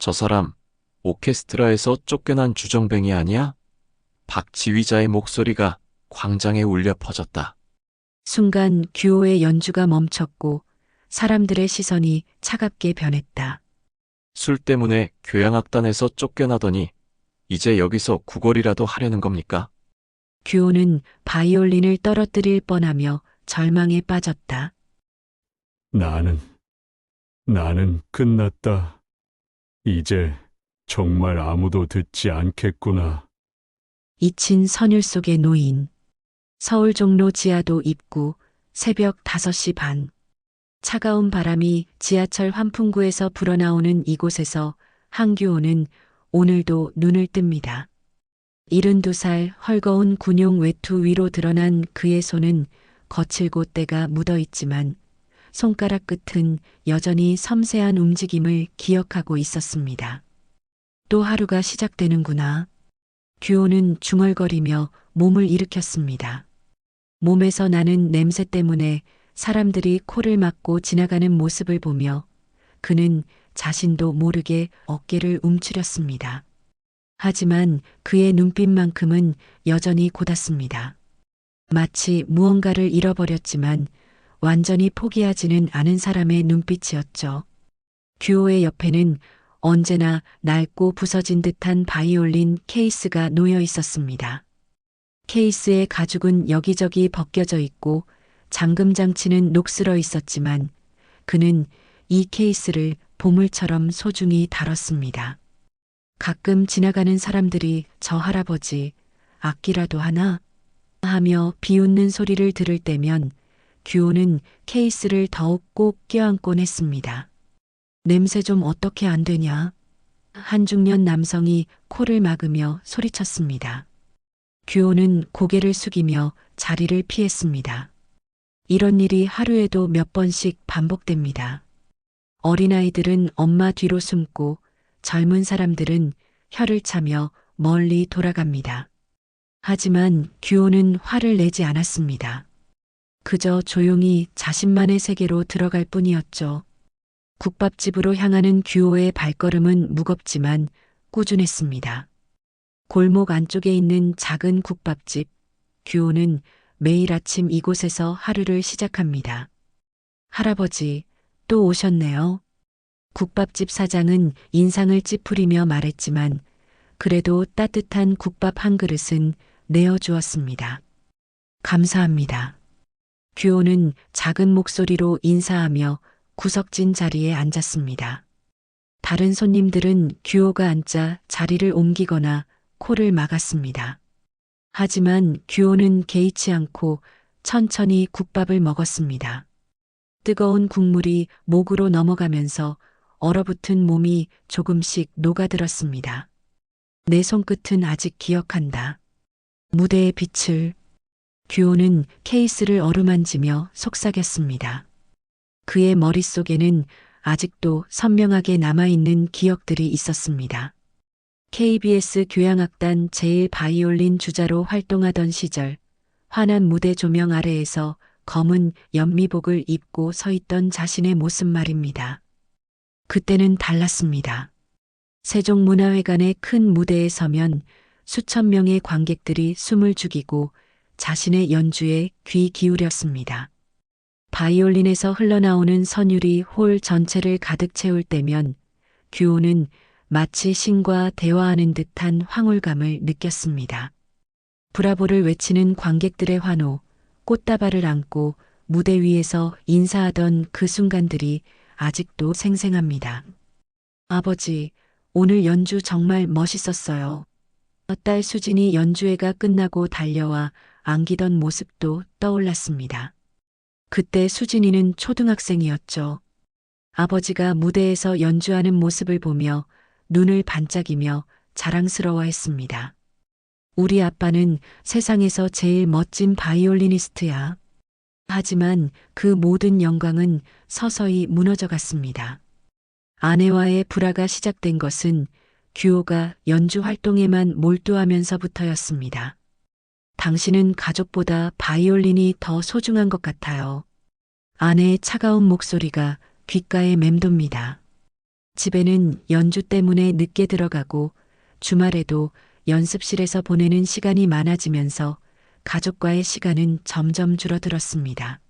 저 사람 오케스트라에서 쫓겨난 주정뱅이 아니야? 박 지휘자의 목소리가 광장에 울려 퍼졌다. 순간 규호의 연주가 멈췄고 사람들의 시선이 차갑게 변했다. 술 때문에 교향악단에서 쫓겨나더니 이제 여기서 구걸이라도 하려는 겁니까? 규호는 바이올린을 떨어뜨릴 뻔하며 절망에 빠졌다. 나는, 나는 끝났다. 이제 정말 아무도 듣지 않겠구나. 잊힌 선율 속의 노인. 서울 종로 지하도 입구, 새벽 5시 반. 차가운 바람이 지하철 환풍구에서 불어나오는 이곳에서 한규호는 오늘도 눈을 뜹니다. 72살 헐거운 군용 외투 위로 드러난 그의 손은 거칠고 때가 묻어 있지만 손가락 끝은 여전히 섬세한 움직임을 기억하고 있었습니다. 또 하루가 시작되는구나. 규호는 중얼거리며 몸을 일으켰습니다. 몸에서 나는 냄새 때문에 사람들이 코를 막고 지나가는 모습을 보며 그는 자신도 모르게 어깨를 움츠렸습니다. 하지만 그의 눈빛만큼은 여전히 고닫습니다. 마치 무언가를 잃어버렸지만 완전히 포기하지는 않은 사람의 눈빛이었죠. 규호의 옆에는 언제나 낡고 부서진 듯한 바이올린 케이스가 놓여 있었습니다. 케이스의 가죽은 여기저기 벗겨져 있고 잠금 장치는 녹슬어 있었지만 그는 이 케이스를 보물처럼 소중히 다뤘습니다. 가끔 지나가는 사람들이 저 할아버지 악기라도 하나? 하며 비웃는 소리를 들을 때면 규호는 케이스를 더욱 꼭 껴안곤 했습니다. 냄새 좀 어떻게 안 되냐? 한 중년 남성이 코를 막으며 소리쳤습니다. 규호는 고개를 숙이며 자리를 피했습니다. 이런 일이 하루에도 몇 번씩 반복됩니다. 어린아이들은 엄마 뒤로 숨고 젊은 사람들은 혀를 차며 멀리 돌아갑니다. 하지만 규호는 화를 내지 않았습니다. 그저 조용히 자신만의 세계로 들어갈 뿐이었죠. 국밥집으로 향하는 규호의 발걸음은 무겁지만 꾸준했습니다. 골목 안쪽에 있는 작은 국밥집, 규호는 매일 아침 이곳에서 하루를 시작합니다. 할아버지, 또 오셨네요. 국밥집 사장은 인상을 찌푸리며 말했지만 그래도 따뜻한 국밥 한 그릇은 내어주었습니다. 감사합니다. 규호는 작은 목소리로 인사하며 구석진 자리에 앉았습니다. 다른 손님들은 규호가 앉자 자리를 옮기거나 코를 막았습니다. 하지만 규호는 개의치 않고 천천히 국밥을 먹었습니다. 뜨거운 국물이 목으로 넘어가면서 얼어붙은 몸이 조금씩 녹아들었습니다. 내 손끝은 아직 기억한다. 무대의 빛을. 규호는 케이스를 어루만지며 속삭였습니다. 그의 머릿속에는 아직도 선명하게 남아있는 기억들이 있었습니다. KBS 교향악단 제1바이올린 주자로 활동하던 시절 환한 무대 조명 아래에서 검은 연미복을 입고 서 있던 자신의 모습 말입니다. 그때는 달랐습니다. 세종문화회관의 큰 무대에 서면 수천 명의 관객들이 숨을 죽이고 자신의 연주에 귀 기울였습니다. 바이올린에서 흘러나오는 선율이 홀 전체를 가득 채울 때면 규호는 마치 신과 대화하는 듯한 황홀감을 느꼈습니다. 브라보를 외치는 관객들의 환호, 꽃다발을 안고 무대 위에서 인사하던 그 순간들이 아직도 생생합니다. 아버지, 오늘 연주 정말 멋있었어요. 딸 수진이 연주회가 끝나고 달려와 안기던 모습도 떠올랐습니다. 그때 수진이는 초등학생이었죠. 아버지가 무대에서 연주하는 모습을 보며 눈을 반짝이며 자랑스러워했습니다. 우리 아빠는 세상에서 제일 멋진 바이올리니스트야. 하지만 그 모든 영광은 서서히 무너져 갔습니다. 아내와의 불화가 시작된 것은 규호가 연주 활동에만 몰두하면서부터였습니다. 당신은 가족보다 바이올린이 더 소중한 것 같아요. 아내의 차가운 목소리가 귓가에 맴돕니다. 집에는 연주 때문에 늦게 들어가고 주말에도 연습실에서 보내는 시간이 많아지면서 가족과의 시간은 점점 줄어들었습니다.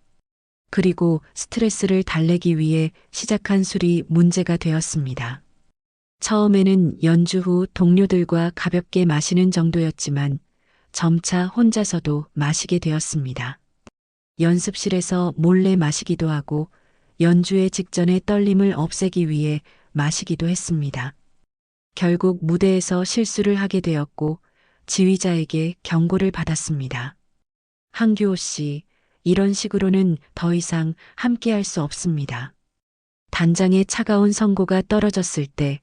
그리고 스트레스를 달래기 위해 시작한 술이 문제가 되었습니다. 처음에는 연주 후 동료들과 가볍게 마시는 정도였지만 점차 혼자서도 마시게 되었습니다. 연습실에서 몰래 마시기도 하고 연주회 직전의 떨림을 없애기 위해 마시기도 했습니다. 결국 무대에서 실수를 하게 되었고 지휘자에게 경고를 받았습니다. 한규호 씨, 이런 식으로는 더 이상 함께할 수 없습니다. 단장의 차가운 선고가 떨어졌을 때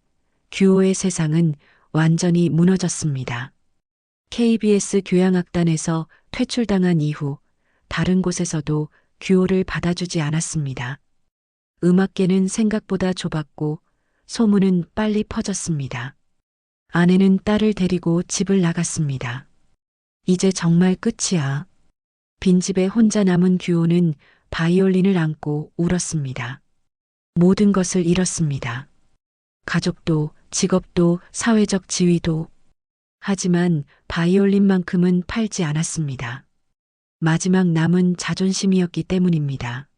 규호의 세상은 완전히 무너졌습니다. KBS 교향악단에서 퇴출당한 이후 다른 곳에서도 규호를 받아주지 않았습니다. 음악계는 생각보다 좁았고 소문은 빨리 퍼졌습니다. 아내는 딸을 데리고 집을 나갔습니다. 이제 정말 끝이야. 빈집에 혼자 남은 규호는 바이올린을 안고 울었습니다. 모든 것을 잃었습니다. 가족도, 직업도, 사회적 지위도. 하지만 바이올린만큼은 팔지 않았습니다. 마지막 남은 자존심이었기 때문입니다.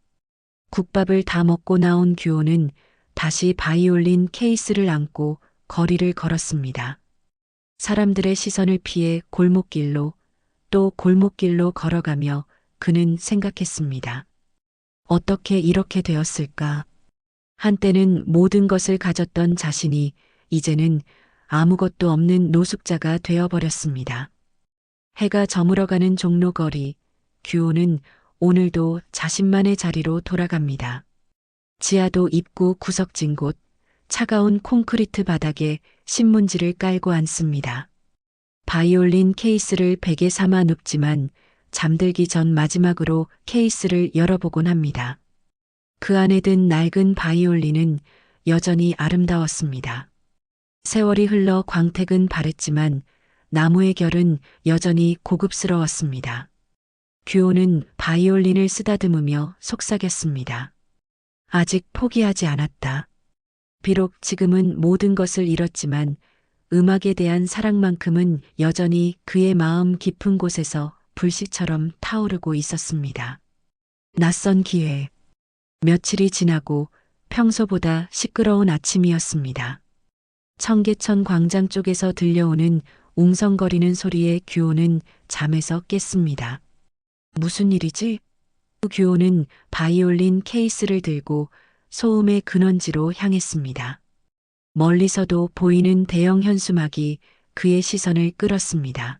국밥을 다 먹고 나온 규호는 다시 바이올린 케이스를 안고 거리를 걸었습니다. 사람들의 시선을 피해 골목길로 또 골목길로 걸어가며 그는 생각했습니다. 어떻게 이렇게 되었을까? 한때는 모든 것을 가졌던 자신이 이제는 아무것도 없는 노숙자가 되어버렸습니다. 해가 저물어가는 종로거리, 규호는 오늘도 자신만의 자리로 돌아갑니다. 지하도 입구 구석진 곳, 차가운 콘크리트 바닥에 신문지를 깔고 앉습니다. 바이올린 케이스를 베개 삼아 눕지만 잠들기 전 마지막으로 케이스를 열어보곤 합니다. 그 안에 든 낡은 바이올린은 여전히 아름다웠습니다. 세월이 흘러 광택은 바랬지만 나무의 결은 여전히 고급스러웠습니다. 규호는 바이올린을 쓰다듬으며 속삭였습니다. 아직 포기하지 않았다. 비록 지금은 모든 것을 잃었지만 음악에 대한 사랑만큼은 여전히 그의 마음 깊은 곳에서 불씨처럼 타오르고 있었습니다. 낯선 기회. 며칠이 지나고 평소보다 시끄러운 아침이었습니다. 청계천 광장 쪽에서 들려오는 웅성거리는 소리에 규호는 잠에서 깼습니다. 무슨 일이지? 규호는 바이올린 케이스를 들고 소음의 근원지로 향했습니다. 멀리서도 보이는 대형 현수막이 그의 시선을 끌었습니다.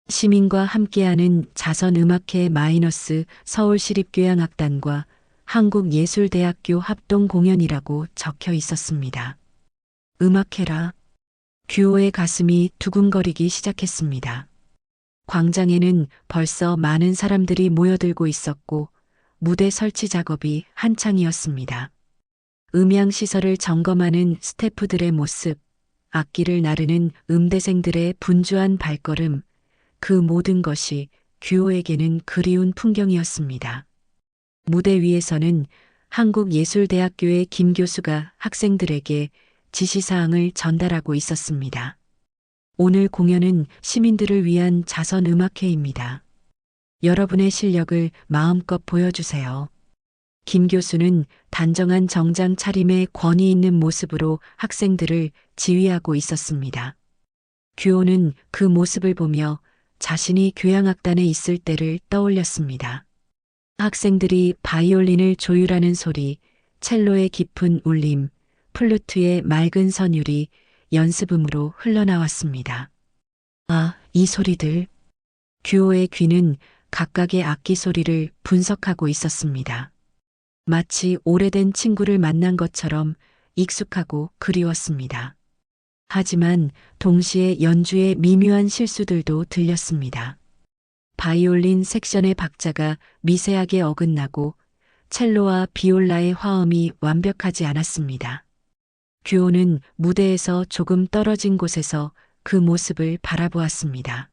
시민과 함께하는 자선음악회 마이너스 서울시립교향악단과 한국예술대학교 합동공연이라고 적혀 있었습니다. 음악회라. 규호의 가슴이 두근거리기 시작했습니다. 광장에는 벌써 많은 사람들이 모여들고 있었고 무대 설치 작업이 한창이었습니다. 음향시설을 점검하는 스태프들의 모습, 악기를 나르는 음대생들의 분주한 발걸음, 그 모든 것이 규호에게는 그리운 풍경이었습니다. 무대 위에서는 한국예술대학교의 김 교수가 학생들에게 지시사항을 전달하고 있었습니다. 오늘 공연은 시민들을 위한 자선음악회입니다. 여러분의 실력을 마음껏 보여주세요. 김 교수는 단정한 정장 차림의 권위 있는 모습으로 학생들을 지휘하고 있었습니다. 규호는 그 모습을 보며 자신이 교향악단에 있을 때를 떠올렸습니다. 학생들이 바이올린을 조율하는 소리, 첼로의 깊은 울림, 플루트의 맑은 선율이 연습음으로 흘러나왔습니다. 아, 이 소리들. 규호의 귀는 각각의 악기 소리를 분석하고 있었습니다. 마치 오래된 친구를 만난 것처럼 익숙하고 그리웠습니다. 하지만 동시에 연주의 미묘한 실수들도 들렸습니다. 바이올린 섹션의 박자가 미세하게 어긋나고 첼로와 비올라의 화음이 완벽하지 않았습니다. 규호는 무대에서 조금 떨어진 곳에서 그 모습을 바라보았습니다.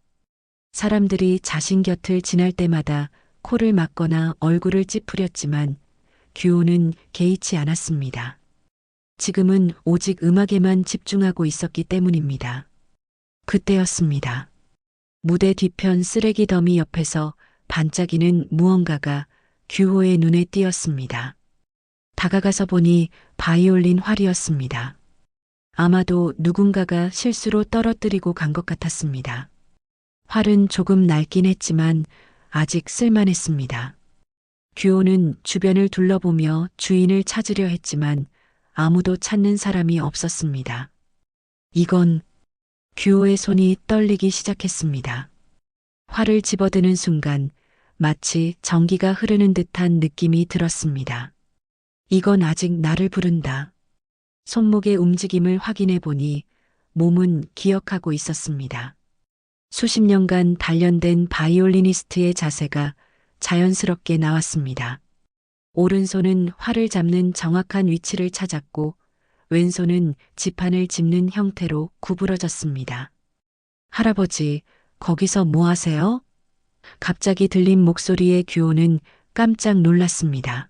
사람들이 자신 곁을 지날 때마다 코를 막거나 얼굴을 찌푸렸지만 규호는 개의치 않았습니다. 지금은 오직 음악에만 집중하고 있었기 때문입니다. 그때였습니다. 무대 뒤편 쓰레기 더미 옆에서 반짝이는 무언가가 규호의 눈에 띄었습니다. 다가가서 보니 바이올린 활이었습니다. 아마도 누군가가 실수로 떨어뜨리고 간 것 같았습니다. 활은 조금 낡긴 했지만 아직 쓸만했습니다. 규호는 주변을 둘러보며 주인을 찾으려 했지만 아무도 찾는 사람이 없었습니다. 이건 규호의 손이 떨리기 시작했습니다. 활을 집어드는 순간 마치 전기가 흐르는 듯한 느낌이 들었습니다. 이건 아직 나를 부른다. 손목의 움직임을 확인해 보니 몸은 기억하고 있었습니다. 수십 년간 단련된 바이올리니스트의 자세가 자연스럽게 나왔습니다. 오른손은 활을 잡는 정확한 위치를 찾았고 왼손은 지판을 짚는 형태로 구부러졌습니다. 할아버지, 거기서 뭐 하세요? 갑자기 들린 목소리에 규호는 깜짝 놀랐습니다.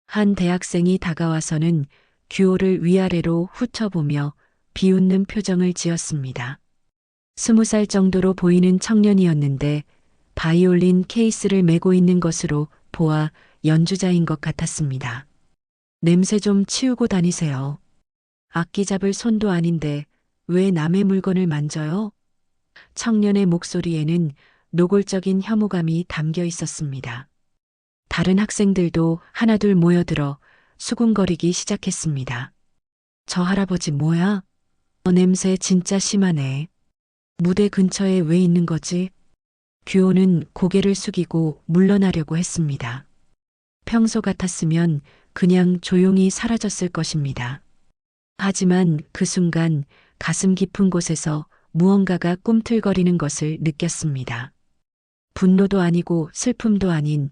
한 대학생이 다가와서는 규호를 위아래로 훑어보며 비웃는 표정을 지었습니다. 20살 정도로 보이는 청년이었는데 바이올린 케이스를 메고 있는 것으로 보아 연주자인 것 같았습니다. 냄새 좀 치우고 다니세요. 악기 잡을 손도 아닌데 왜 남의 물건을 만져요? 청년의 목소리에는 노골적인 혐오감이 담겨 있었습니다. 다른 학생들도 하나둘 모여들어 수군거리기 시작했습니다. 저 할아버지 뭐야? 냄새 진짜 심하네. 무대 근처에 왜 있는 거지? 규호는 고개를 숙이고 물러나려고 했습니다. 평소 같았으면 그냥 조용히 사라졌을 것입니다. 하지만 그 순간 가슴 깊은 곳에서 무언가가 꿈틀거리는 것을 느꼈습니다. 분노도 아니고 슬픔도 아닌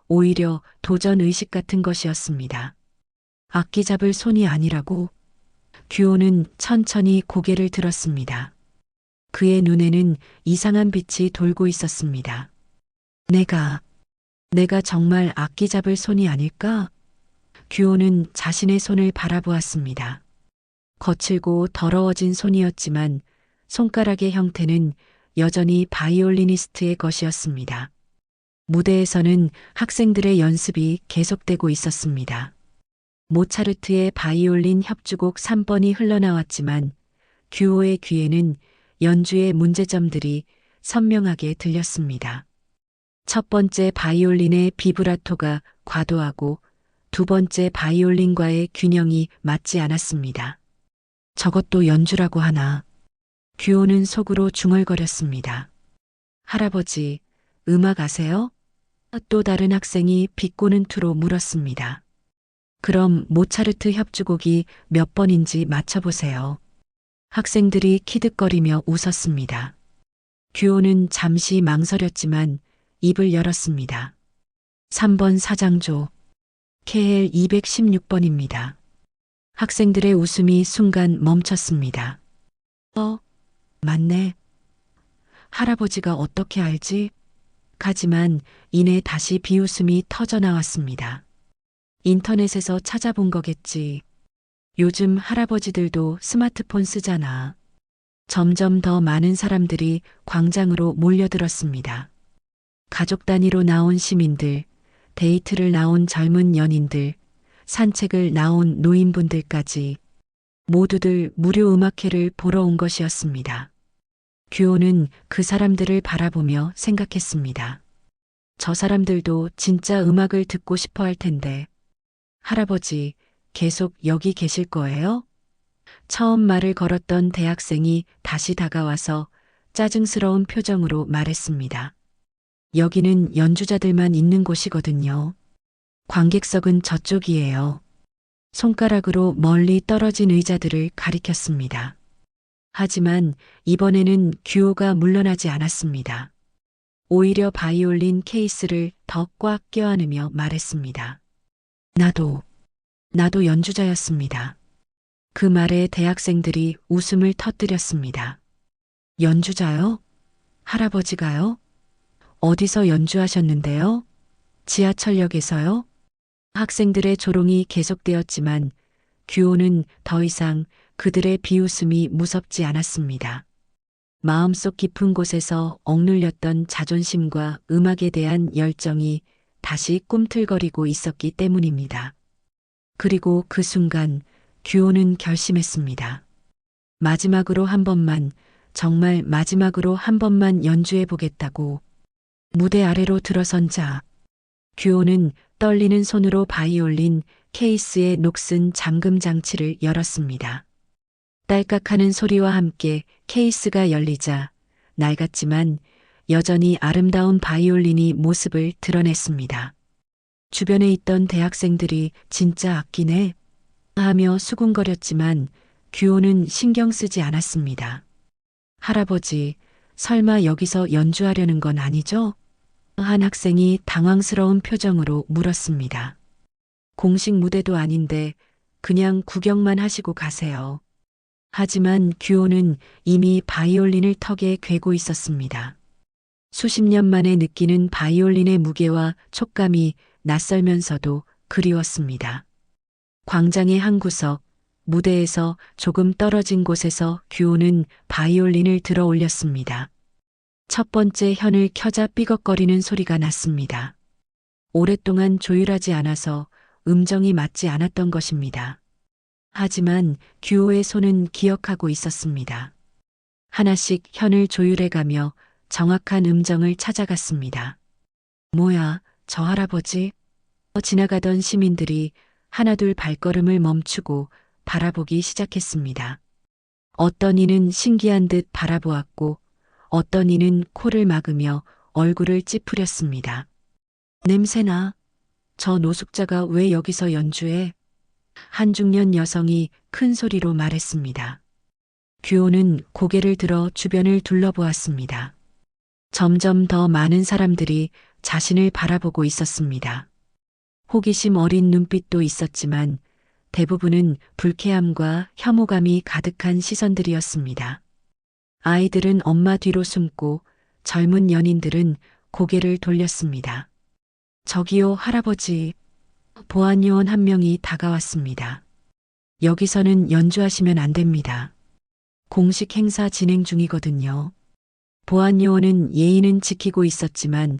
오히려 도전의식 같은 것이었습니다. 악기 잡을 손이 아니라고? 규호는 천천히 고개를 들었습니다. 그의 눈에는 이상한 빛이 돌고 있었습니다. 내가 정말 악기 잡을 손이 아닐까? 규호는 자신의 손을 바라보았습니다. 거칠고 더러워진 손이었지만 손가락의 형태는 여전히 바이올리니스트의 것이었습니다. 무대에서는 학생들의 연습이 계속되고 있었습니다. 모차르트의 바이올린 협주곡 3번이 흘러나왔지만 규호의 귀에는 연주의 문제점들이 선명하게 들렸습니다. 첫 번째 바이올린의 비브라토가 과도하고 두 번째 바이올린과의 균형이 맞지 않았습니다. 저것도 연주라고 하나. 규호는 속으로 중얼거렸습니다. 할아버지, 음악 아세요? 또 다른 학생이 비꼬는 투로 물었습니다. 그럼 모차르트 협주곡이 몇 번인지 맞춰보세요. 학생들이 키득거리며 웃었습니다. 규호는 잠시 망설였지만 입을 열었습니다. 3번 사장조, KL 216번입니다. 학생들의 웃음이 순간 멈췄습니다. 맞네. 할아버지가 어떻게 알지? 하지만 이내 다시 비웃음이 터져 나왔습니다. 인터넷에서 찾아본 거겠지. 요즘 할아버지들도 스마트폰 쓰잖아. 점점 더 많은 사람들이 광장으로 몰려들었습니다. 가족 단위로 나온 시민들, 데이트를 나온 젊은 연인들, 산책을 나온 노인분들까지 모두들 무료 음악회를 보러 온 것이었습니다. 규호는 그 사람들을 바라보며 생각했습니다. 저 사람들도 진짜 음악을 듣고 싶어 할 텐데. 할아버지, 계속 여기 계실 거예요? 처음 말을 걸었던 대학생이 다시 다가와서 짜증스러운 표정으로 말했습니다. 여기는 연주자들만 있는 곳이거든요. 관객석은 저쪽이에요. 손가락으로 멀리 떨어진 의자들을 가리켰습니다. 하지만 이번에는 규호가 물러나지 않았습니다. 오히려 바이올린 케이스를 더 꽉 껴안으며 말했습니다. 나도 연주자였습니다. 그 말에 대학생들이 웃음을 터뜨렸습니다. 연주자요? 할아버지가요? 어디서 연주하셨는데요? 지하철역에서요? 학생들의 조롱이 계속되었지만 규호는 더 이상 그들의 비웃음이 무섭지 않았습니다. 마음속 깊은 곳에서 억눌렸던 자존심과 음악에 대한 열정이 다시 꿈틀거리고 있었기 때문입니다. 그리고 그 순간 규호는 결심했습니다. 마지막으로 한 번만, 정말 마지막으로 한 번만 연주해 보겠다고. 무대 아래로 들어선 자, 규호는 떨리는 손으로 바이올린 케이스의 녹슨 잠금 장치를 열었습니다. 딸깍하는 소리와 함께 케이스가 열리자 낡았지만 여전히 아름다운 바이올린이 모습을 드러냈습니다. 주변에 있던 대학생들이 진짜 악기네 하며 수군거렸지만 규호는 신경 쓰지 않았습니다. 할아버지, 설마 여기서 연주하려는 건 아니죠? 한 학생이 당황스러운 표정으로 물었습니다. 공식 무대도 아닌데 그냥 구경만 하시고 가세요. 하지만 규호는 이미 바이올린을 턱에 괴고 있었습니다. 수십 년 만에 느끼는 바이올린의 무게와 촉감이 낯설면서도 그리웠습니다. 광장의 한 구석, 무대에서 조금 떨어진 곳에서 규호는 바이올린을 들어 올렸습니다. 첫 번째 현을 켜자 삐걱거리는 소리가 났습니다. 오랫동안 조율하지 않아서 음정이 맞지 않았던 것입니다. 하지만 규호의 손은 기억하고 있었습니다. 하나씩 현을 조율해가며 정확한 음정을 찾아갔습니다. 뭐야, 저 할아버지? 지나가던 시민들이 하나둘 발걸음을 멈추고 바라보기 시작했습니다. 어떤 이는 신기한 듯 바라보았고 어떤 이는 코를 막으며 얼굴을 찌푸렸습니다. 냄새나. 저 노숙자가 왜 여기서 연주해? 한 중년 여성이 큰 소리로 말했습니다. 규호는 고개를 들어 주변을 둘러보았습니다. 점점 더 많은 사람들이 자신을 바라보고 있었습니다. 호기심 어린 눈빛도 있었지만 대부분은 불쾌함과 혐오감이 가득한 시선들이었습니다. 아이들은 엄마 뒤로 숨고 젊은 연인들은 고개를 돌렸습니다. 저기요, 할아버지. 보안요원 한 명이 다가왔습니다. 여기서는 연주하시면 안 됩니다. 공식 행사 진행 중이거든요. 보안요원은 예의는 지키고 있었지만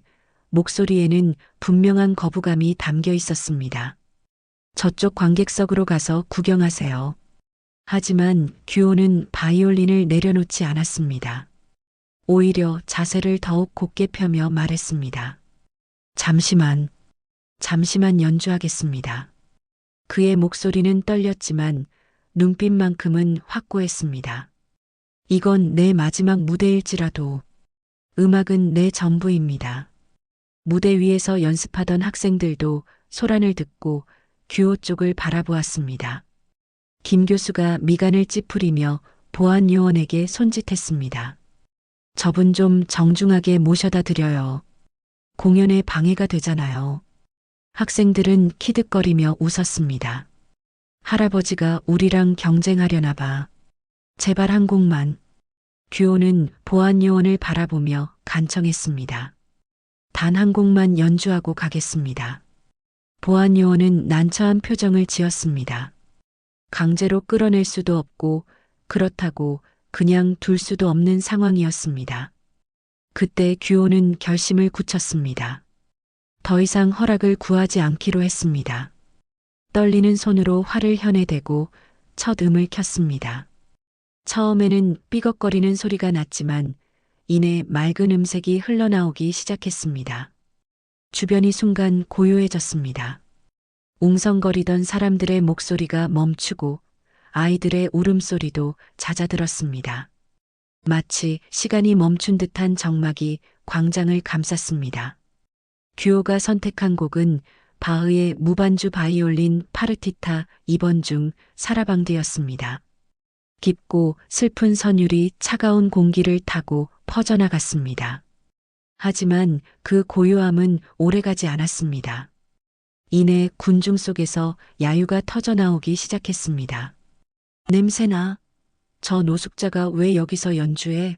목소리에는 분명한 거부감이 담겨 있었습니다. 저쪽 관객석으로 가서 구경하세요. 하지만 규호는 바이올린을 내려놓지 않았습니다. 오히려 자세를 더욱 곧게 펴며 말했습니다. 잠시만 연주하겠습니다. 그의 목소리는 떨렸지만 눈빛만큼은 확고했습니다. 이건 내 마지막 무대일지라도 음악은 내 전부입니다. 무대 위에서 연습하던 학생들도 소란을 듣고 규호 쪽을 바라보았습니다. 김 교수가 미간을 찌푸리며 보안 요원에게 손짓했습니다. 저분 좀 정중하게 모셔다 드려요. 공연에 방해가 되잖아요. 학생들은 키득거리며 웃었습니다. 할아버지가 우리랑 경쟁하려나 봐. 제발 한 곡만. 규호는 보안 요원을 바라보며 간청했습니다. 단 한 곡만 연주하고 가겠습니다. 보안 요원은 난처한 표정을 지었습니다. 강제로 끌어낼 수도 없고 그렇다고 그냥 둘 수도 없는 상황이었습니다. 그때 규호는 결심을 굳혔습니다. 더 이상 허락을 구하지 않기로 했습니다. 떨리는 손으로 활을 현에 대고 첫 음을 켰습니다. 처음에는 삐걱거리는 소리가 났지만 이내 맑은 음색이 흘러나오기 시작했습니다. 주변이 순간 고요해졌습니다. 웅성거리던 사람들의 목소리가 멈추고 아이들의 울음소리도 잦아들었습니다. 마치 시간이 멈춘 듯한 정막이 광장을 감쌌습니다. 규호가 선택한 곡은 바흐의 무반주 바이올린 파르티타 2번 중 사라방드였습니다. 깊고 슬픈 선율이 차가운 공기를 타고 퍼져나갔습니다. 하지만 그 고요함은 오래가지 않았습니다. 이내 군중 속에서 야유가 터져나오기 시작했습니다. 냄새나. 저 노숙자가 왜 여기서 연주해?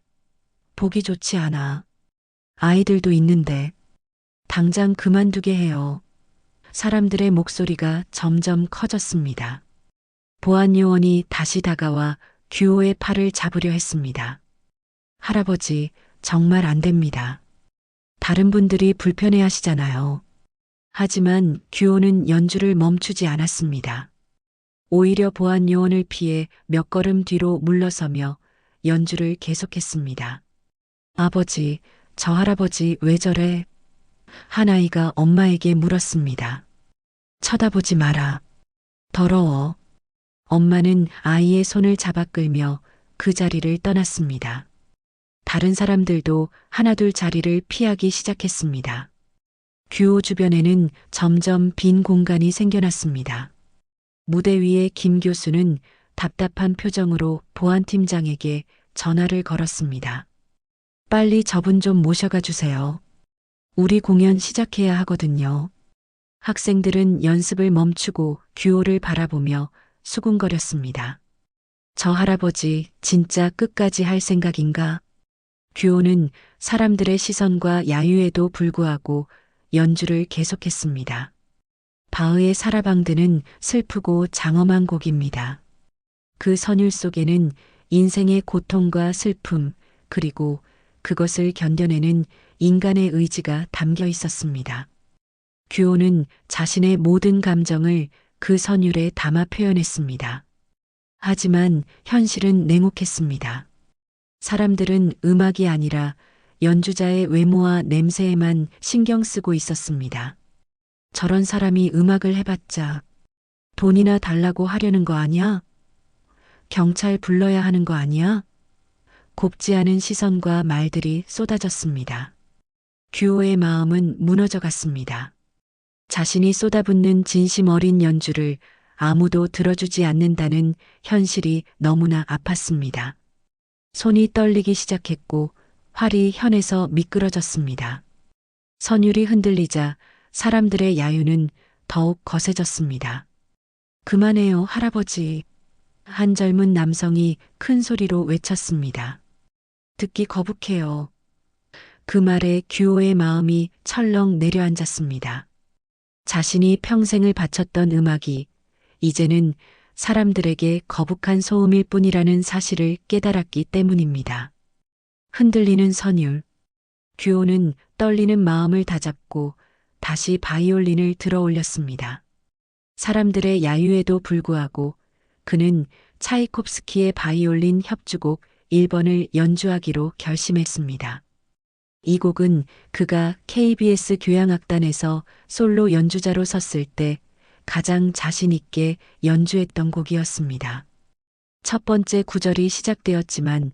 보기 좋지 않아. 아이들도 있는데. 당장 그만두게 해요. 사람들의 목소리가 점점 커졌습니다. 보안 요원이 다시 다가와 규호의 팔을 잡으려 했습니다. 할아버지, 정말 안 됩니다. 다른 분들이 불편해 하시잖아요. 하지만 규호는 연주를 멈추지 않았습니다. 오히려 보안 요원을 피해 몇 걸음 뒤로 물러서며 연주를 계속했습니다. 아버지, 저 할아버지 왜 저래? 한 아이가 엄마에게 물었습니다. 쳐다보지 마라. 더러워. 엄마는 아이의 손을 잡아 끌며 그 자리를 떠났습니다. 다른 사람들도 하나둘 자리를 피하기 시작했습니다. 규호 주변에는 점점 빈 공간이 생겨났습니다. 무대 위에 김 교수는 답답한 표정으로 보안팀장에게 전화를 걸었습니다. 빨리 저분 좀 모셔가 주세요. 우리 공연 시작해야 하거든요. 학생들은 연습을 멈추고 규호를 바라보며 수군거렸습니다. 저 할아버지 진짜 끝까지 할 생각인가? 규호는 사람들의 시선과 야유에도 불구하고 연주를 계속했습니다. 바흐의 사라방드는 슬프고 장엄한 곡입니다. 그 선율 속에는 인생의 고통과 슬픔, 그리고 그것을 견뎌내는 인간의 의지가 담겨 있었습니다. 규호는 자신의 모든 감정을 그 선율에 담아 표현했습니다. 하지만 현실은 냉혹했습니다. 사람들은 음악이 아니라 연주자의 외모와 냄새에만 신경 쓰고 있었습니다. 저런 사람이 음악을 해봤자 돈이나 달라고 하려는 거 아니야? 경찰 불러야 하는 거 아니야? 곱지 않은 시선과 말들이 쏟아졌습니다. 규호의 마음은 무너져 갔습니다. 자신이 쏟아붓는 진심 어린 연주를 아무도 들어주지 않는다는 현실이 너무나 아팠습니다. 손이 떨리기 시작했고 활이 현에서 미끄러졌습니다. 선율이 흔들리자 사람들의 야유는 더욱 거세졌습니다. 그만해요, 할아버지. 한 젊은 남성이 큰 소리로 외쳤습니다. 듣기 거북해요. 그 말에 규호의 마음이 철렁 내려앉았습니다. 자신이 평생을 바쳤던 음악이 이제는 사람들에게 거북한 소음일 뿐이라는 사실을 깨달았기 때문입니다. 흔들리는 선율. 규호는 떨리는 마음을 다잡고 다시 바이올린을 들어 올렸습니다. 사람들의 야유에도 불구하고 그는 차이콥스키의 바이올린 협주곡 1번을 연주하기로 결심했습니다. 이 곡은 그가 KBS 교향악단에서 솔로 연주자로 섰을 때 가장 자신 있게 연주했던 곡이었습니다. 첫 번째 구절이 시작되었지만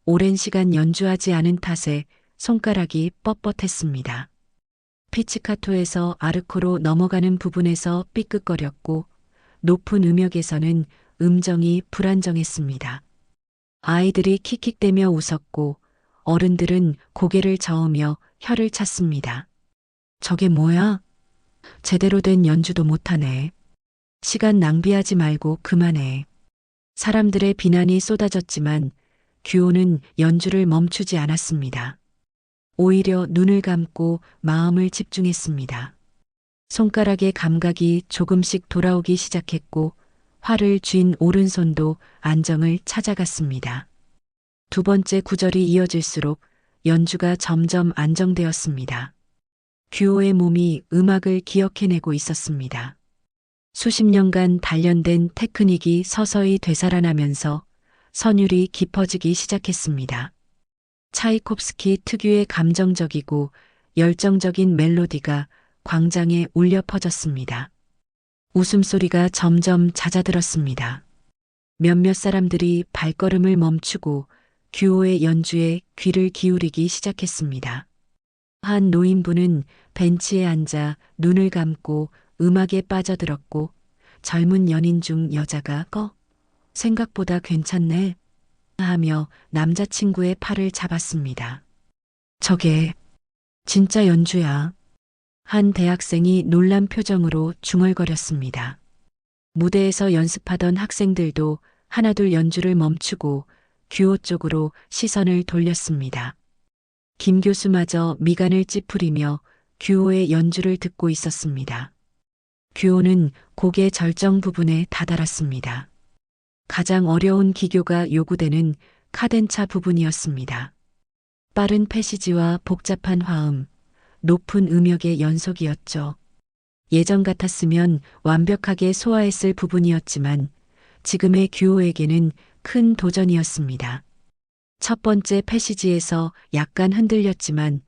오랜 시간 연주하지 않은 탓에 손가락이 뻣뻣했습니다. 피치카토에서 아르코로 넘어가는 부분에서 삐끗거렸고 높은 음역에서는 음정이 불안정했습니다. 아이들이 킥킥대며 웃었고 어른들은 고개를 저으며 혀를 찼습니다. 저게 뭐야? 제대로 된 연주도 못하네. 시간 낭비하지 말고 그만해. 사람들의 비난이 쏟아졌지만 규호는 연주를 멈추지 않았습니다. 오히려 눈을 감고 마음을 집중했습니다. 손가락의 감각이 조금씩 돌아오기 시작했고 활을 쥔 오른손도 안정을 찾아갔습니다. 두 번째 구절이 이어질수록 연주가 점점 안정되었습니다. 규호의 몸이 음악을 기억해내고 있었습니다. 수십 년간 단련된 테크닉이 서서히 되살아나면서 선율이 깊어지기 시작했습니다. 차이콥스키 특유의 감정적이고 열정적인 멜로디가 광장에 울려 퍼졌습니다. 웃음소리가 점점 잦아들었습니다. 몇몇 사람들이 발걸음을 멈추고 규호의 연주에 귀를 기울이기 시작했습니다. 한 노인분은 벤치에 앉아 눈을 감고 음악에 빠져들었고 젊은 연인 중 여자가 생각보다 괜찮네 하며 남자친구의 팔을 잡았습니다. 저게 진짜 연주야. 한 대학생이 놀란 표정으로 중얼거렸습니다. 무대에서 연습하던 학생들도 하나둘 연주를 멈추고 규호 쪽으로 시선을 돌렸습니다. 김 교수마저 미간을 찌푸리며 규호의 연주를 듣고 있었습니다. 규호는 곡의 절정 부분에 다다랐습니다. 가장 어려운 기교가 요구되는 카덴차 부분이었습니다. 빠른 패시지와 복잡한 화음, 높은 음역의 연속이었죠. 예전 같았으면 완벽하게 소화했을 부분이었지만 지금의 듀오에게는 큰 도전이었습니다. 첫 번째 패시지에서 약간 흔들렸지만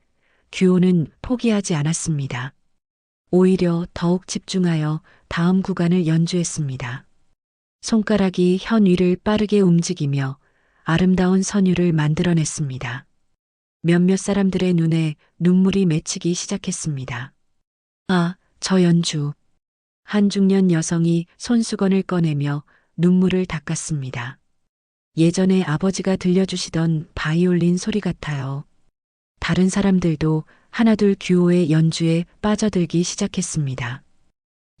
듀오는 포기하지 않았습니다. 오히려 더욱 집중하여 다음 구간을 연주했습니다. 손가락이 현 위를 빠르게 움직이며 아름다운 선율을 만들어냈습니다. 몇몇 사람들의 눈에 눈물이 맺히기 시작했습니다. 아, 저 연주. 한 중년 여성이 손수건을 꺼내며 눈물을 닦았습니다. 예전에 아버지가 들려주시던 바이올린 소리 같아요. 다른 사람들도 하나둘 듀오의 연주에 빠져들기 시작했습니다.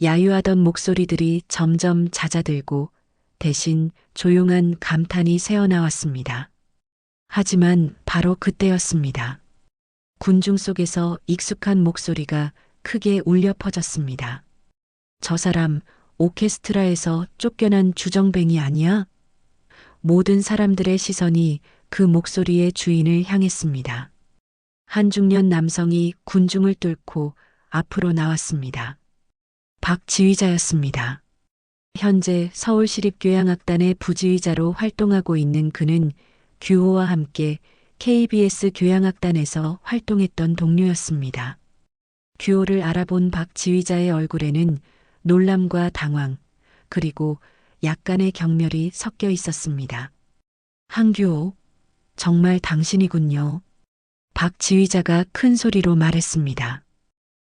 야유하던 목소리들이 점점 잦아들고 대신 조용한 감탄이 새어나왔습니다. 하지만 바로 그때였습니다. 군중 속에서 익숙한 목소리가 크게 울려 퍼졌습니다. 저 사람 오케스트라에서 쫓겨난 주정뱅이 아니야? 모든 사람들의 시선이 그 목소리의 주인을 향했습니다. 한 중년 남성이 군중을 뚫고 앞으로 나왔습니다. 박 지휘자였습니다. 현재 서울시립교향악단의 부지휘자로 활동하고 있는 그는 규호와 함께 KBS 교향악단에서 활동했던 동료였습니다. 규호를 알아본 박 지휘자의 얼굴에는 놀람과 당황, 그리고 약간의 경멸이 섞여 있었습니다. 한규호, 정말 당신이군요. 박 지휘자가 큰 소리로 말했습니다.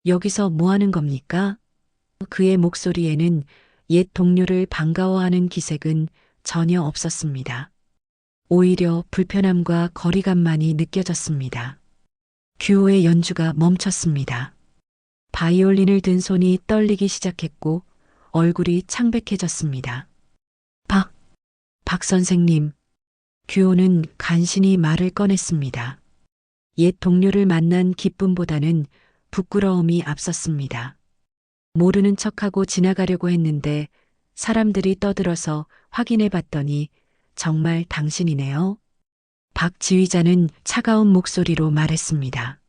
여기서 뭐 하는 겁니까? 그의 목소리에는 옛 동료를 반가워하는 기색은 전혀 없었습니다. 오히려 불편함과 거리감만이 느껴졌습니다. 규호의 연주가 멈췄습니다. 바이올린을 든 손이 떨리기 시작했고 얼굴이 창백해졌습니다. 박 선생님. 규호는 간신히 말을 꺼냈습니다. 옛 동료를 만난 기쁨보다는 부끄러움이 앞섰습니다. 모르는 척하고 지나가려고 했는데 사람들이 떠들어서 확인해 봤더니 정말 당신이네요. 박 지휘자는 차가운 목소리로 말했습니다.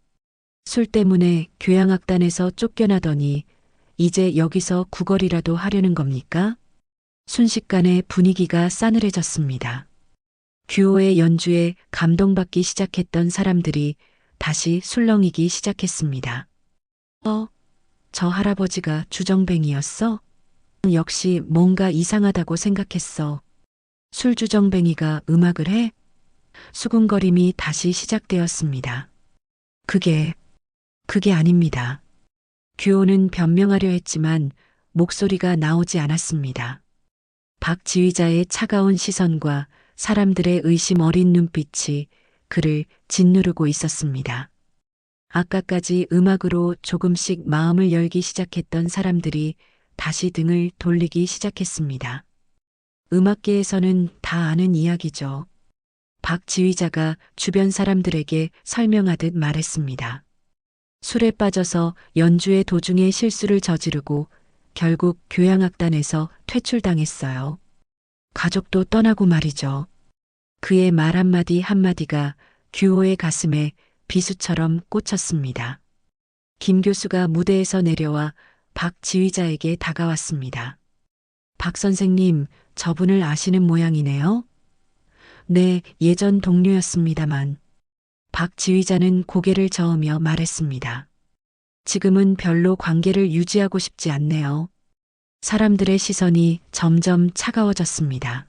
술 때문에 교향악단에서 쫓겨나더니 이제 여기서 구걸이라도 하려는 겁니까? 순식간에 분위기가 싸늘해졌습니다. 규호의 연주에 감동받기 시작했던 사람들이 다시 술렁이기 시작했습니다. 저 할아버지가 주정뱅이였어? 역시 뭔가 이상하다고 생각했어. 술주정뱅이가 음악을 해? 수군거림이 다시 시작되었습니다. 그게 아닙니다. 규호는 변명하려 했지만 목소리가 나오지 않았습니다. 박 지휘자의 차가운 시선과 사람들의 의심 어린 눈빛이 그를 짓누르고 있었습니다. 아까까지 음악으로 조금씩 마음을 열기 시작했던 사람들이 다시 등을 돌리기 시작했습니다. 음악계에서는 다 아는 이야기죠. 박 지휘자가 주변 사람들에게 설명하듯 말했습니다. 술에 빠져서 연주의 도중에 실수를 저지르고 결국 교향악단에서 퇴출당했어요. 가족도 떠나고 말이죠. 그의 말 한마디 한마디가 규호의 가슴에 비수처럼 꽂혔습니다. 김 교수가 무대에서 내려와 박 지휘자에게 다가왔습니다. 박 선생님, 저분을 아시는 모양이네요? 네, 예전 동료였습니다만. 박 지휘자는 고개를 저으며 말했습니다. 지금은 별로 관계를 유지하고 싶지 않네요. 사람들의 시선이 점점 차가워졌습니다.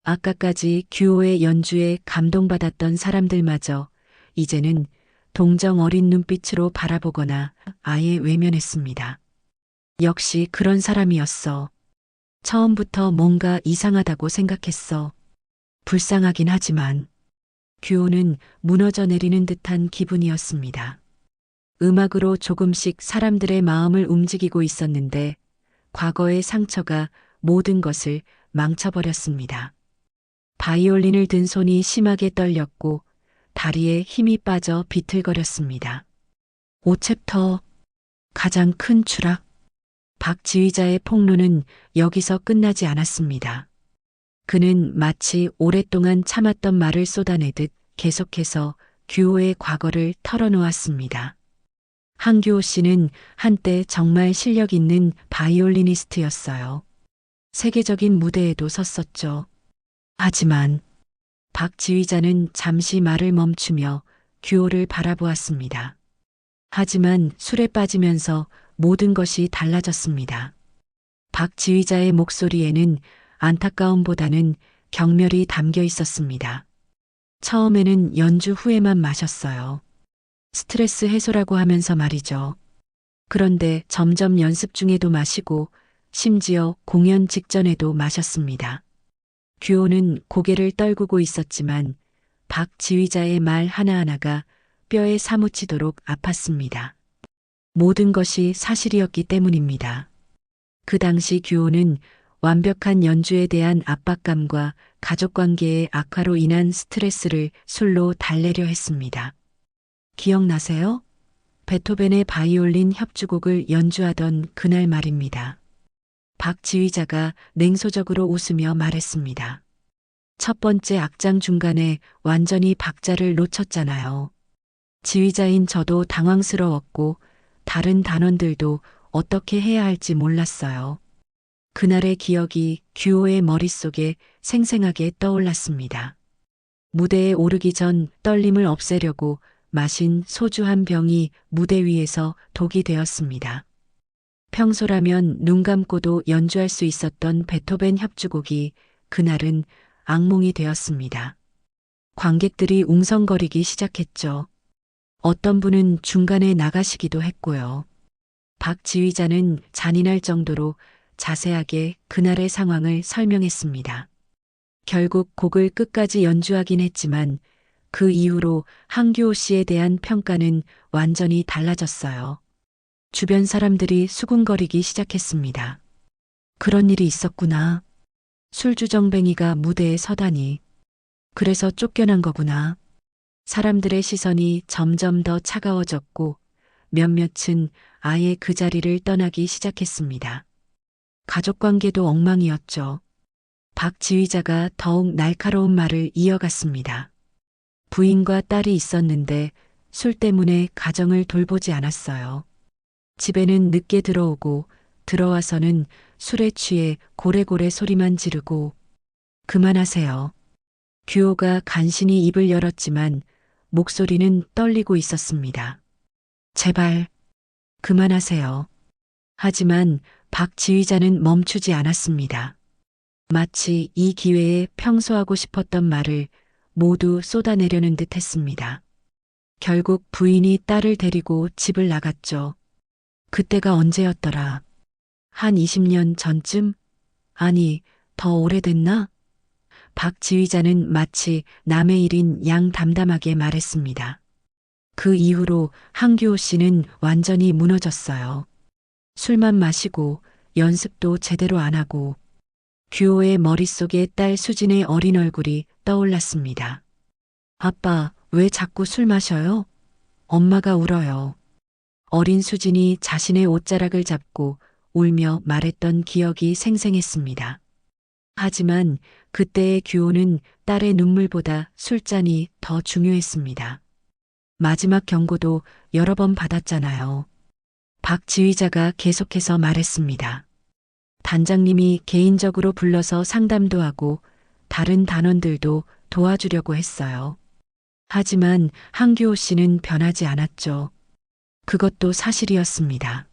아까까지 규호의 연주에 감동받았던 사람들마저 이제는 동정 어린 눈빛으로 바라보거나 아예 외면했습니다. 역시 그런 사람이었어. 처음부터 뭔가 이상하다고 생각했어. 불쌍하긴 하지만 규호는 무너져 내리는 듯한 기분이었습니다. 음악으로 조금씩 사람들의 마음을 움직이고 있었는데 과거의 상처가 모든 것을 망쳐버렸습니다. 바이올린을 든 손이 심하게 떨렸고 다리에 힘이 빠져 비틀거렸습니다. 5챕터 가장 큰 추락. 박 지휘자의 폭로는 여기서 끝나지 않았습니다. 그는 마치 오랫동안 참았던 말을 쏟아내듯 계속해서 규호의 과거를 털어놓았습니다. 한규호 씨는 한때 정말 실력 있는 바이올리니스트였어요. 세계적인 무대에도 섰었죠. 하지만 박 지휘자는 잠시 말을 멈추며 규호를 바라보았습니다. 하지만 술에 빠지면서 모든 것이 달라졌습니다. 박 지휘자의 목소리에는 안타까움보다는 경멸이 담겨 있었습니다. 처음에는 연주 후에만 마셨어요. 스트레스 해소라고 하면서 말이죠. 그런데 점점 연습 중에도 마시고 심지어 공연 직전에도 마셨습니다. 규호는 고개를 떨구고 있었지만 박 지휘자의 말 하나하나가 뼈에 사무치도록 아팠습니다. 모든 것이 사실이었기 때문입니다. 그 당시 규호는 완벽한 연주에 대한 압박감과 가족관계의 악화로 인한 스트레스를 술로 달래려 했습니다. 기억나세요? 베토벤의 바이올린 협주곡을 연주하던 그날 말입니다. 박 지휘자가 냉소적으로 웃으며 말했습니다. 첫 번째 악장 중간에 완전히 박자를 놓쳤잖아요. 지휘자인 저도 당황스러웠고 다른 단원들도 어떻게 해야 할지 몰랐어요. 그날의 기억이 규호의 머릿속에 생생하게 떠올랐습니다. 무대에 오르기 전 떨림을 없애려고 마신 소주 한 병이 무대 위에서 독이 되었습니다. 평소라면 눈 감고도 연주할 수 있었던 베토벤 협주곡이 그날은 악몽이 되었습니다. 관객들이 웅성거리기 시작했죠. 어떤 분은 중간에 나가시기도 했고요. 박 지휘자는 잔인할 정도로 자세하게 그날의 상황을 설명했습니다. 결국 곡을 끝까지 연주하긴 했지만 그 이후로 한규호 씨에 대한 평가는 완전히 달라졌어요. 주변 사람들이 수군거리기 시작했습니다. 그런 일이 있었구나. 술주정뱅이가 무대에 서다니. 그래서 쫓겨난 거구나. 사람들의 시선이 점점 더 차가워졌고 몇몇은 아예 그 자리를 떠나기 시작했습니다. 가족관계도 엉망이었죠. 박 지휘자가 더욱 날카로운 말을 이어갔습니다. 부인과 딸이 있었는데 술 때문에 가정을 돌보지 않았어요. 집에는 늦게 들어오고 들어와서는 술에 취해 고래고래 소리만 지르고. 그만하세요. 규호가 간신히 입을 열었지만 목소리는 떨리고 있었습니다. 제발 그만하세요. 하지만 박 지휘자는 멈추지 않았습니다. 마치 이 기회에 평소하고 싶었던 말을 모두 쏟아내려는 듯 했습니다. 결국 부인이 딸을 데리고 집을 나갔죠. 그때가 언제였더라? 한 20년 전쯤? 아니, 더 오래됐나? 박 지휘자는 마치 남의 일인 양 담담하게 말했습니다. 그 이후로 한규호 씨는 완전히 무너졌어요. 술만 마시고 연습도 제대로 안 하고. 규호의 머릿속에 딸 수진의 어린 얼굴이 떠올랐습니다. 아빠, 왜 자꾸 술 마셔요? 엄마가 울어요. 어린 수진이 자신의 옷자락을 잡고 울며 말했던 기억이 생생했습니다. 하지만 그때의 규호는 딸의 눈물보다 술잔이 더 중요했습니다. 마지막 경고도 여러 번 받았잖아요. 박 지휘자가 계속해서 말했습니다. 단장님이 개인적으로 불러서 상담도 하고 다른 단원들도 도와주려고 했어요. 하지만 한규호 씨는 변하지 않았죠. 그것도 사실이었습니다.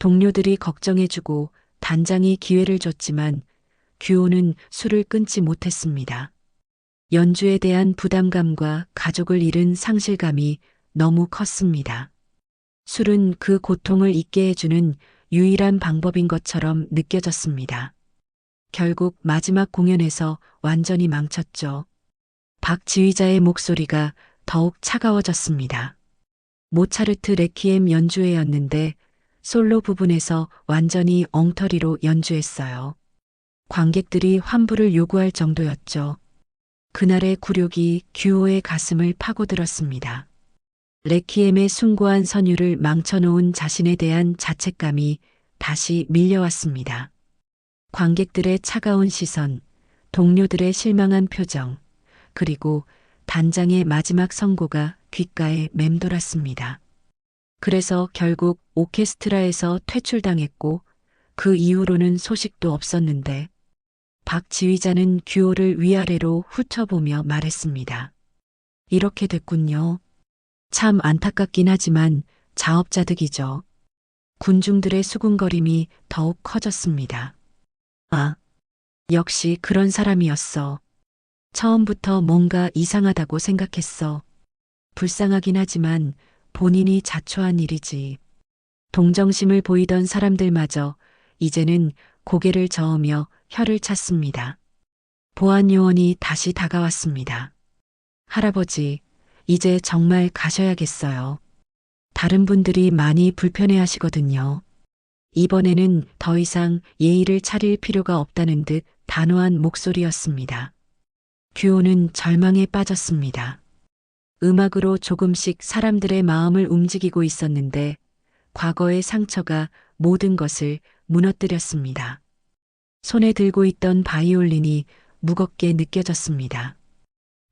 동료들이 걱정해주고 단장이 기회를 줬지만 규호는 술을 끊지 못했습니다. 연주에 대한 부담감과 가족을 잃은 상실감이 너무 컸습니다. 술은 그 고통을 잊게 해주는 유일한 방법인 것처럼 느껴졌습니다. 결국 마지막 공연에서 완전히 망쳤죠. 박 지휘자의 목소리가 더욱 차가워졌습니다. 모차르트 레퀴엠 연주회였는데 솔로 부분에서 완전히 엉터리로 연주했어요. 관객들이 환불을 요구할 정도였죠. 그날의 굴욕이 규호의 가슴을 파고들었습니다. 레퀴엠의 숭고한 선율을 망쳐놓은 자신에 대한 자책감이 다시 밀려왔습니다. 관객들의 차가운 시선, 동료들의 실망한 표정, 그리고 단장의 마지막 선고가 귓가에 맴돌았습니다. 그래서 결국 오케스트라에서 퇴출당했고 그 이후로는 소식도 없었는데 박 지휘자는 규호를 위아래로 훑어보며 말했습니다. 이렇게 됐군요. 참 안타깝긴 하지만 자업자득이죠. 군중들의 수군거림이 더욱 커졌습니다. 아, 역시 그런 사람이었어. 처음부터 뭔가 이상하다고 생각했어. 불쌍하긴 하지만 본인이 자초한 일이지. 동정심을 보이던 사람들마저 이제는 고개를 저으며 혀를 찼습니다. 보안 요원이 다시 다가왔습니다. 할아버지, 이제 정말 가셔야겠어요. 다른 분들이 많이 불편해 하시거든요. 이번에는 더 이상 예의를 차릴 필요가 없다는 듯 단호한 목소리였습니다. 규호는 절망에 빠졌습니다. 음악으로 조금씩 사람들의 마음을 움직이고 있었는데 과거의 상처가 모든 것을 무너뜨렸습니다. 손에 들고 있던 바이올린이 무겁게 느껴졌습니다.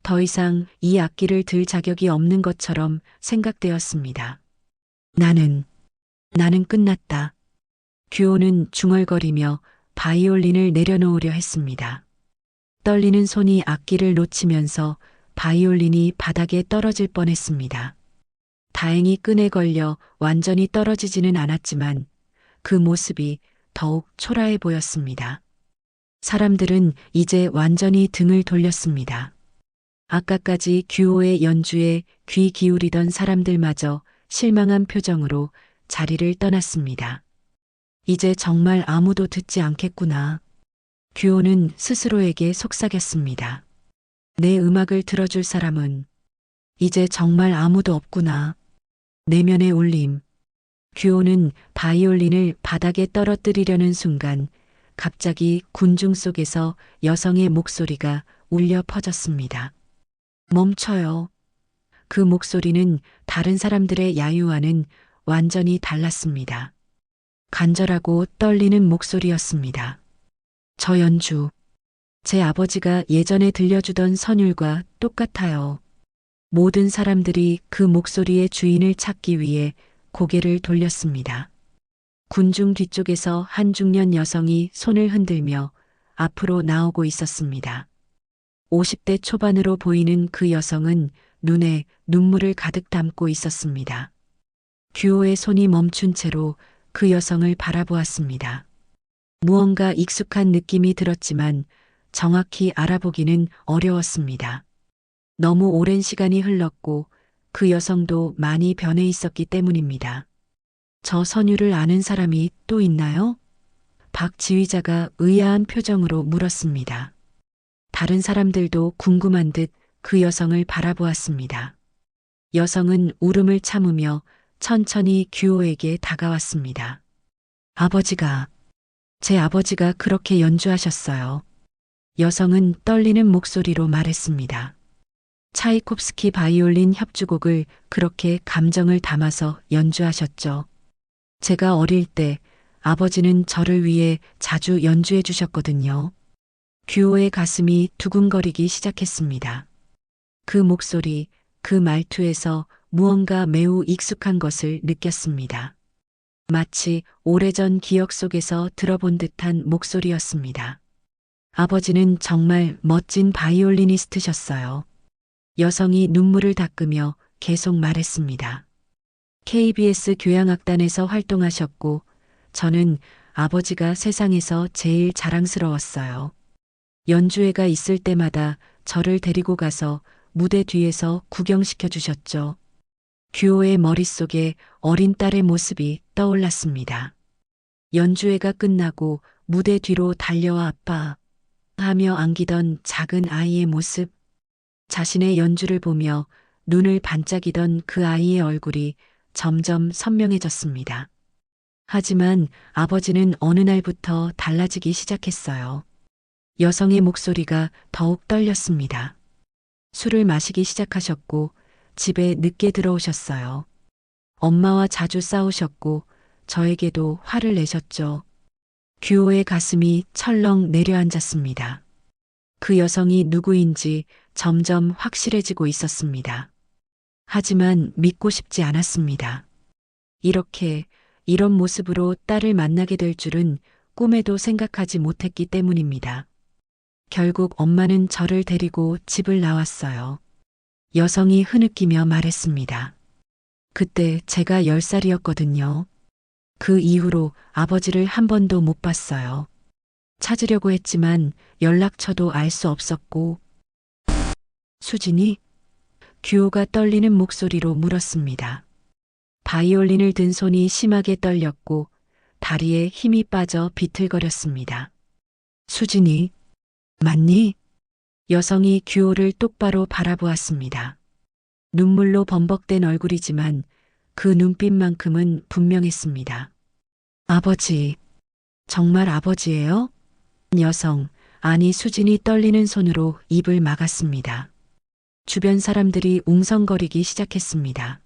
더 이상 이 악기를 들 자격이 없는 것처럼 생각되었습니다. 나는 끝났다. 규호는 중얼거리며 바이올린을 내려놓으려 했습니다. 떨리는 손이 악기를 놓치면서 바이올린이 바닥에 떨어질 뻔했습니다. 다행히 끈에 걸려 완전히 떨어지지는 않았지만 그 모습이 더욱 초라해 보였습니다. 사람들은 이제 완전히 등을 돌렸습니다. 아까까지 규호의 연주에 귀 기울이던 사람들마저 실망한 표정으로 자리를 떠났습니다. 이제 정말 아무도 듣지 않겠구나. 규호는 스스로에게 속삭였습니다. 내 음악을 들어줄 사람은 이제 정말 아무도 없구나. 내면의 울림. 규호는 바이올린을 바닥에 떨어뜨리려는 순간 갑자기 군중 속에서 여성의 목소리가 울려 퍼졌습니다. 멈춰요. 그 목소리는 다른 사람들의 야유와는 완전히 달랐습니다. 간절하고 떨리는 목소리였습니다. 저 연주, 제 아버지가 예전에 들려주던 선율과 똑같아요. 모든 사람들이 그 목소리의 주인을 찾기 위해 고개를 돌렸습니다. 군중 뒤쪽에서 한 중년 여성이 손을 흔들며 앞으로 나오고 있었습니다. 50대 초반으로 보이는 그 여성은 눈에 눈물을 가득 담고 있었습니다. 규호의 손이 멈춘 채로 그 여성을 바라보았습니다. 무언가 익숙한 느낌이 들었지만 정확히 알아보기는 어려웠습니다. 너무 오랜 시간이 흘렀고 그 여성도 많이 변해 있었기 때문입니다. 저 선율을 아는 사람이 또 있나요? 박 지휘자가 의아한 표정으로 물었습니다. 다른 사람들도 궁금한 듯 그 여성을 바라보았습니다. 여성은 울음을 참으며 천천히 규호에게 다가왔습니다. 제 아버지가 그렇게 연주하셨어요. 여성은 떨리는 목소리로 말했습니다. 차이콥스키 바이올린 협주곡을 그렇게 감정을 담아서 연주하셨죠. 제가 어릴 때 아버지는 저를 위해 자주 연주해 주셨거든요. 규호의 가슴이 두근거리기 시작했습니다. 그 목소리, 그 말투에서 무언가 매우 익숙한 것을 느꼈습니다. 마치 오래전 기억 속에서 들어본 듯한 목소리였습니다. 아버지는 정말 멋진 바이올리니스트셨어요. 여성이 눈물을 닦으며 계속 말했습니다. KBS 교향악단에서 활동하셨고 저는 아버지가 세상에서 제일 자랑스러웠어요. 연주회가 있을 때마다 저를 데리고 가서 무대 뒤에서 구경시켜 주셨죠. 규호의 머릿속에 어린 딸의 모습이 떠올랐습니다. 연주회가 끝나고 무대 뒤로 달려와 아빠 하며 안기던 작은 아이의 모습, 자신의 연주를 보며 눈을 반짝이던 그 아이의 얼굴이 점점 선명해졌습니다. 하지만 아버지는 어느 날부터 달라지기 시작했어요. 여성의 목소리가 더욱 떨렸습니다. 술을 마시기 시작하셨고 집에 늦게 들어오셨어요. 엄마와 자주 싸우셨고 저에게도 화를 내셨죠. 규호의 가슴이 철렁 내려앉았습니다. 그 여성이 누구인지 점점 확실해지고 있었습니다. 하지만 믿고 싶지 않았습니다. 이런 모습으로 딸을 만나게 될 줄은 꿈에도 생각하지 못했기 때문입니다. 결국 엄마는 저를 데리고 집을 나왔어요. 여성이 흐느끼며 말했습니다. 그때 제가 10살이었거든요. 그 이후로 아버지를 한 번도 못 봤어요. 찾으려고 했지만 연락처도 알 수 없었고. 수진이? 규호가 떨리는 목소리로 물었습니다. 바이올린을 든 손이 심하게 떨렸고 다리에 힘이 빠져 비틀거렸습니다. 수진이, 맞니? 여성이 규호를 똑바로 바라보았습니다. 눈물로 범벅된 얼굴이지만 그 눈빛만큼은 분명했습니다. 아버지, 정말 아버지예요? 여성, 아니 수진이 떨리는 손으로 입을 막았습니다. 주변 사람들이 웅성거리기 시작했습니다.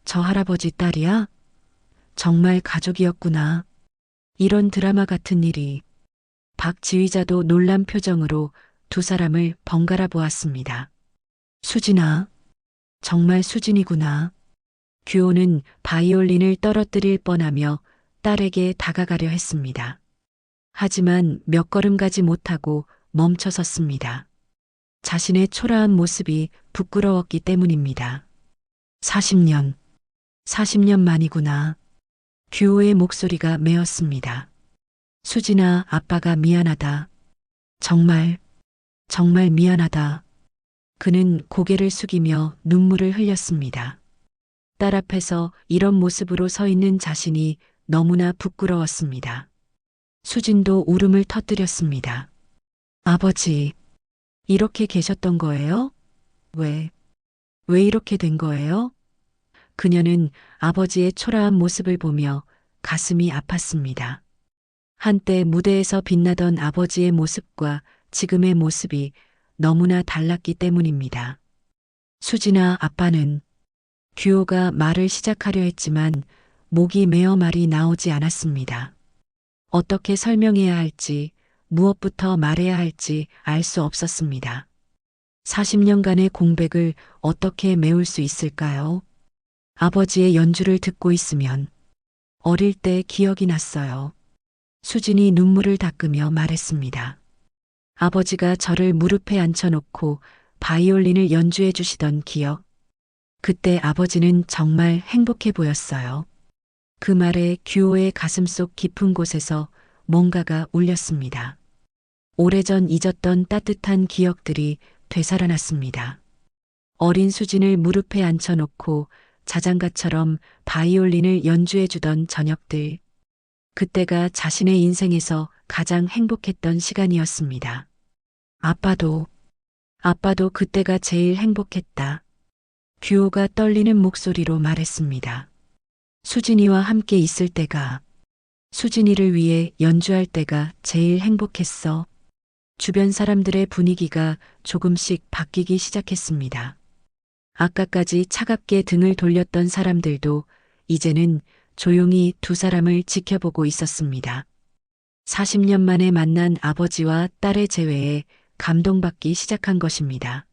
저 할아버지 딸이야? 정말 가족이었구나. 이런 드라마 같은 일이. 박 지휘자도 놀란 표정으로 두 사람을 번갈아 보았습니다. 수진아, 정말 수진이구나. 규호는 바이올린을 떨어뜨릴 뻔하며 딸에게 다가가려 했습니다. 하지만 몇 걸음 가지 못하고 멈춰섰습니다. 자신의 초라한 모습이 부끄러웠기 때문입니다. 40년 만이구나. 규호의 목소리가 메었습니다. 수진아, 아빠가 미안하다. 정말 미안하다. 그는 고개를 숙이며 눈물을 흘렸습니다. 딸 앞에서 이런 모습으로 서 있는 자신이 너무나 부끄러웠습니다. 수진도 울음을 터뜨렸습니다. 아버지, 이렇게 계셨던 거예요? 왜 이렇게 된 거예요? 그녀는 아버지의 초라한 모습을 보며 가슴이 아팠습니다. 한때 무대에서 빛나던 아버지의 모습과 지금의 모습이 너무나 달랐기 때문입니다. 수진아, 아빠는. 규호가 말을 시작하려 했지만 목이 메어 말이 나오지 않았습니다. 어떻게 설명해야 할지, 무엇부터 말해야 할지 알 수 없었습니다. 40년간의 공백을 어떻게 메울 수 있을까요? 아버지의 연주를 듣고 있으면 어릴 때 기억이 났어요. 수진이 눈물을 닦으며 말했습니다. 아버지가 저를 무릎에 앉혀놓고 바이올린을 연주해 주시던 기억. 그때 아버지는 정말 행복해 보였어요. 그 말에 규호의 가슴속 깊은 곳에서 뭔가가 울렸습니다. 오래전 잊었던 따뜻한 기억들이 되살아났습니다. 어린 수진을 무릎에 앉혀놓고 자장가처럼 바이올린을 연주해 주던 저녁들. 그때가 자신의 인생에서 가장 행복했던 시간이었습니다. 아빠도 그때가 제일 행복했다. 규호가 떨리는 목소리로 말했습니다. 수진이와 함께 있을 때가, 수진이를 위해 연주할 때가 제일 행복했어. 주변 사람들의 분위기가 조금씩 바뀌기 시작했습니다. 아까까지 차갑게 등을 돌렸던 사람들도 이제는 조용히 두 사람을 지켜보고 있었습니다. 40년 만에 만난 아버지와 딸의 재회에 감동받기 시작한 것입니다.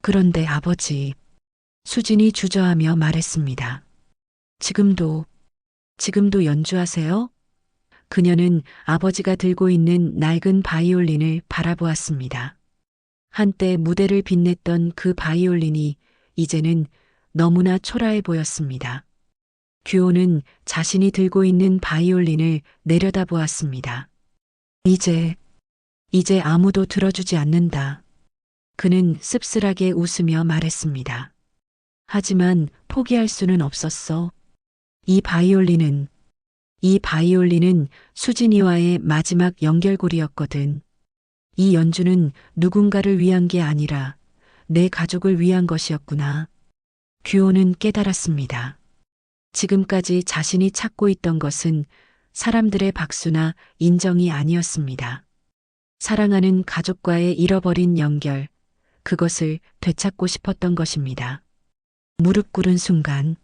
그런데 아버지, 수진이 주저하며 말했습니다. 지금도 연주하세요? 그녀는 아버지가 들고 있는 낡은 바이올린을 바라보았습니다. 한때 무대를 빛냈던 그 바이올린이 이제는 너무나 초라해 보였습니다. 규호는 자신이 들고 있는 바이올린을 내려다보았습니다. 이제 아무도 들어주지 않는다. 그는 씁쓸하게 웃으며 말했습니다. 하지만 포기할 수는 없었어. 이 바이올린은 수진이와의 마지막 연결고리였거든. 이 연주는 누군가를 위한 게 아니라 내 가족을 위한 것이었구나. 규호는 깨달았습니다. 지금까지 자신이 찾고 있던 것은 사람들의 박수나 인정이 아니었습니다. 사랑하는 가족과의 잃어버린 연결, 그것을 되찾고 싶었던 것입니다. 무릎 꿇은 순간,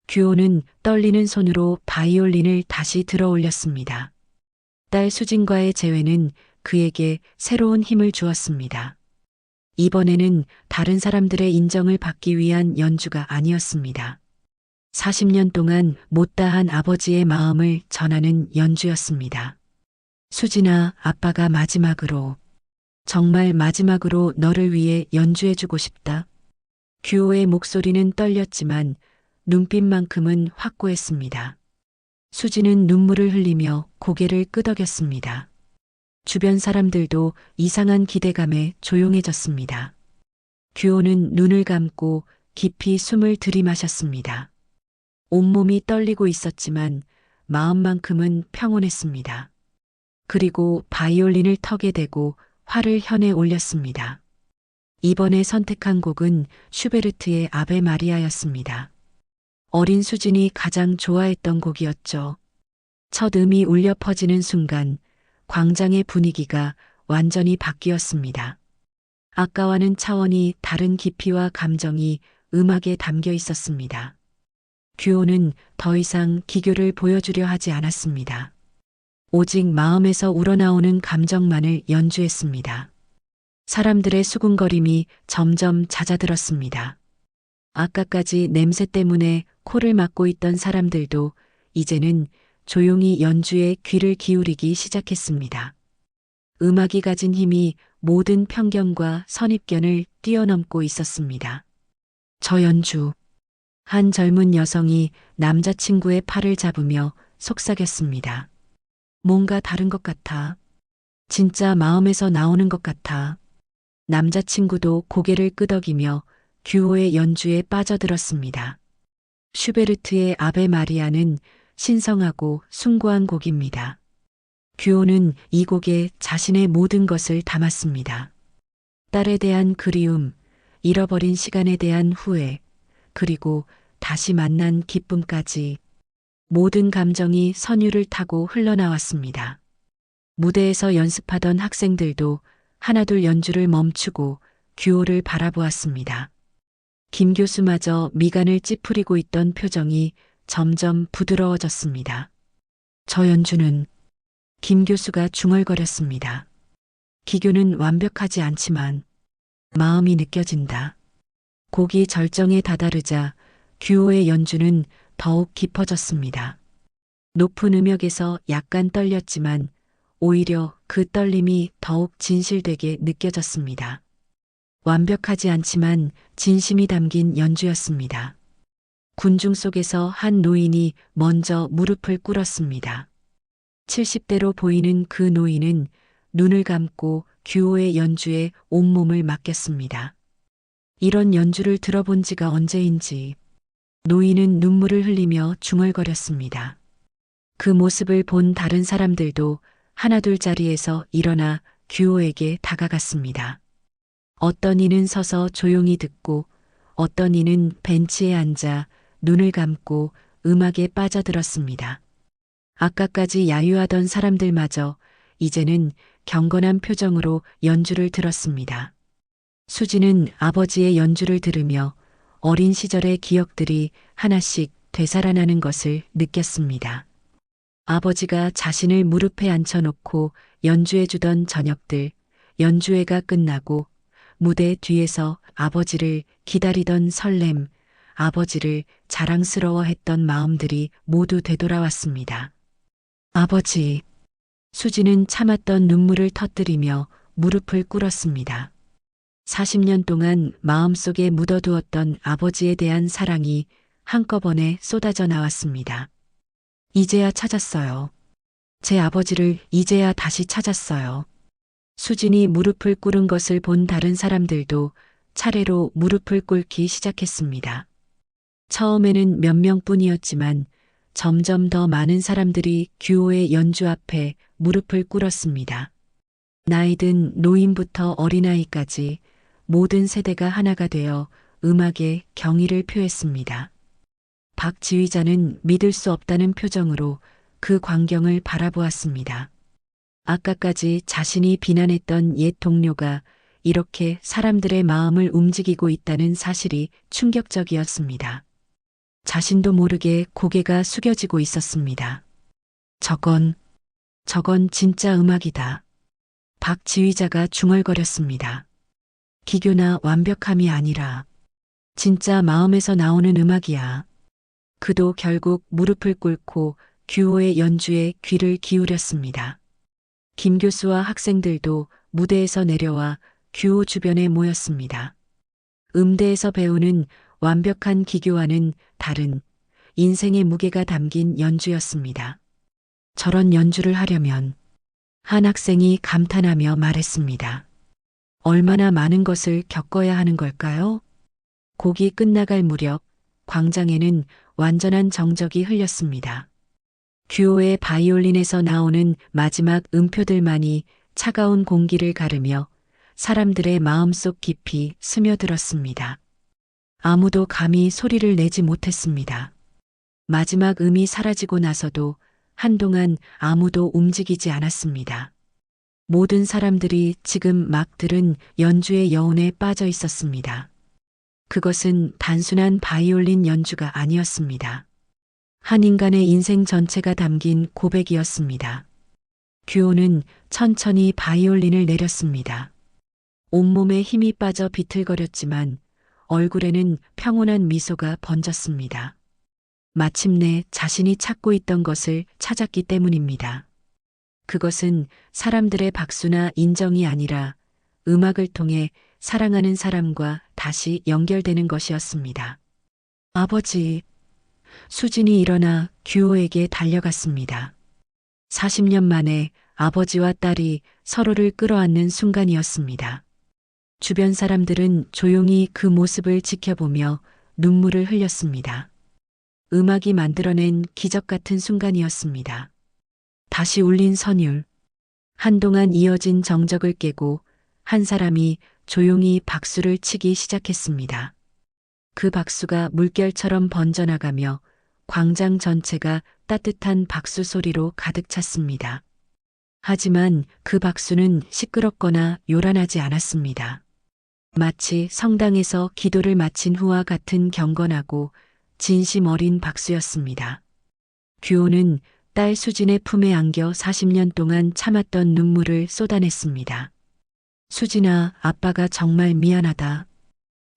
규호는 떨리는 손으로 바이올린을 다시 들어 올렸습니다. 딸 수진과의 재회는 그에게 새로운 힘을 주었습니다. 이번에는 다른 사람들의 인정을 받기 위한 연주가 아니었습니다. 40년 동안 못다한 아버지의 마음을 전하는 연주였습니다. 수진아, 아빠가 마지막으로, 정말 마지막으로 너를 위해 연주해주고 싶다. 규호의 목소리는 떨렸지만 눈빛만큼은 확고했습니다. 수진은 눈물을 흘리며 고개를 끄덕였습니다. 주변 사람들도 이상한 기대감에 조용해졌습니다. 규호는 눈을 감고 깊이 숨을 들이마셨습니다. 온몸이 떨리고 있었지만 마음만큼은 평온했습니다. 그리고 바이올린을 턱에 대고 활을 현에 올렸습니다. 이번에 선택한 곡은 슈베르트의 아베 마리아였습니다. 어린 수진이 가장 좋아했던 곡이었죠. 첫 음이 울려 퍼지는 순간 광장의 분위기가 완전히 바뀌었습니다. 아까와는 차원이 다른 깊이와 감정이 음악에 담겨 있었습니다. 규호는 더 이상 기교를 보여주려 하지 않았습니다. 오직 마음에서 우러나오는 감정만을 연주했습니다. 사람들의 수군거림이 점점 잦아들었습니다. 아까까지 냄새 때문에 코를 막고 있던 사람들도 이제는 조용히 연주에 귀를 기울이기 시작했습니다. 음악이 가진 힘이 모든 편견과 선입견을 뛰어넘고 있었습니다. 저 연주. 한 젊은 여성이 남자친구의 팔을 잡으며 속삭였습니다. 뭔가 다른 것 같아. 진짜 마음에서 나오는 것 같아. 남자친구도 고개를 끄덕이며 규호의 연주에 빠져들었습니다. 슈베르트의 아베 마리아는 신성하고 숭고한 곡입니다. 규호는 이 곡에 자신의 모든 것을 담았습니다. 딸에 대한 그리움, 잃어버린 시간에 대한 후회, 그리고 다시 만난 기쁨까지 모든 감정이 선율을 타고 흘러나왔습니다. 무대에서 연습하던 학생들도 하나둘 연주를 멈추고 규호를 바라보았습니다. 김 교수마저 미간을 찌푸리고 있던 표정이 점점 부드러워졌습니다. 저 연주는 김 교수가 중얼거렸습니다. 기교는 완벽하지 않지만 마음이 느껴진다. 곡이 절정에 다다르자 규호의 연주는 더욱 깊어졌습니다. 높은 음역에서 약간 떨렸지만 오히려 그 떨림이 더욱 진실되게 느껴졌습니다. 완벽하지 않지만 진심이 담긴 연주였습니다. 군중 속에서 한 노인이 먼저 무릎을 꿇었습니다. 70대로 보이는 그 노인은 눈을 감고 규호의 연주에 온몸을 맡겼습니다. 이런 연주를 들어본 지가 언제인지 노인은 눈물을 흘리며 중얼거렸습니다. 그 모습을 본 다른 사람들도 하나둘 자리에서 일어나 규호에게 다가갔습니다. 어떤 이는 서서 조용히 듣고 어떤 이는 벤치에 앉아 눈을 감고 음악에 빠져들었습니다. 아까까지 야유하던 사람들마저 이제는 경건한 표정으로 연주를 들었습니다. 수지는 아버지의 연주를 들으며 어린 시절의 기억들이 하나씩 되살아나는 것을 느꼈습니다. 아버지가 자신을 무릎에 앉혀놓고 연주해주던 저녁들, 연주회가 끝나고 무대 뒤에서 아버지를 기다리던 설렘, 아버지를 자랑스러워했던 마음들이 모두 되돌아왔습니다. 아버지. 수지는 참았던 눈물을 터뜨리며 무릎을 꿇었습니다. 40년 동안 마음속에 묻어두었던 아버지에 대한 사랑이 한꺼번에 쏟아져 나왔습니다. 이제야 찾았어요. 제 아버지를 이제야 다시 찾았어요. 수진이 무릎을 꿇은 것을 본 다른 사람들도 차례로 무릎을 꿇기 시작했습니다. 처음에는 몇 명뿐이었지만 점점 더 많은 사람들이 규호의 연주 앞에 무릎을 꿇었습니다. 나이든 노인부터 어린아이까지 모든 세대가 하나가 되어 음악에 경의를 표했습니다. 박 지휘자는 믿을 수 없다는 표정으로 그 광경을 바라보았습니다. 아까까지 자신이 비난했던 옛 동료가 이렇게 사람들의 마음을 움직이고 있다는 사실이 충격적이었습니다. 자신도 모르게 고개가 숙여지고 있었습니다. 저건 진짜 음악이다. 박 지휘자가 중얼거렸습니다. 기교나 완벽함이 아니라 진짜 마음에서 나오는 음악이야. 그도 결국 무릎을 꿇고 규호의 연주에 귀를 기울였습니다. 김 교수와 학생들도 무대에서 내려와 규호 주변에 모였습니다. 음대에서 배우는 완벽한 기교와는 다른 인생의 무게가 담긴 연주였습니다. 저런 연주를 하려면 한 학생이 감탄하며 말했습니다. 얼마나 많은 것을 겪어야 하는 걸까요? 곡이 끝나갈 무렵 광장에는 완전한 정적이 흘렸습니다. 규호의 바이올린에서 나오는 마지막 음표들만이 차가운 공기를 가르며 사람들의 마음속 깊이 스며들었습니다. 아무도 감히 소리를 내지 못했습니다. 마지막 음이 사라지고 나서도 한동안 아무도 움직이지 않았습니다. 모든 사람들이 지금 막 들은 연주의 여운에 빠져 있었습니다. 그것은 단순한 바이올린 연주가 아니었습니다. 한 인간의 인생 전체가 담긴 고백이었습니다. 규호는 천천히 바이올린을 내렸습니다. 온몸에 힘이 빠져 비틀거렸지만 얼굴에는 평온한 미소가 번졌습니다. 마침내 자신이 찾고 있던 것을 찾았기 때문입니다. 그것은 사람들의 박수나 인정이 아니라 음악을 통해 사랑하는 사람과 다시 연결되는 것이었습니다. 아버지, 수진이 일어나 규호에게 달려갔습니다. 40년 만에 아버지와 딸이 서로를 끌어안는 순간이었습니다. 주변 사람들은 조용히 그 모습을 지켜보며 눈물을 흘렸습니다. 음악이 만들어낸 기적 같은 순간이었습니다. 다시 울린 선율. 한동안 이어진 정적을 깨고 한 사람이 조용히 박수를 치기 시작했습니다. 그 박수가 물결처럼 번져나가며 광장 전체가 따뜻한 박수 소리로 가득 찼습니다. 하지만 그 박수는 시끄럽거나 요란하지 않았습니다. 마치 성당에서 기도를 마친 후와 같은 경건하고 진심 어린 박수였습니다. 규호는 딸 수진의 품에 안겨 40년 동안 참았던 눈물을 쏟아냈습니다. 수진아, 아빠가 정말 미안하다.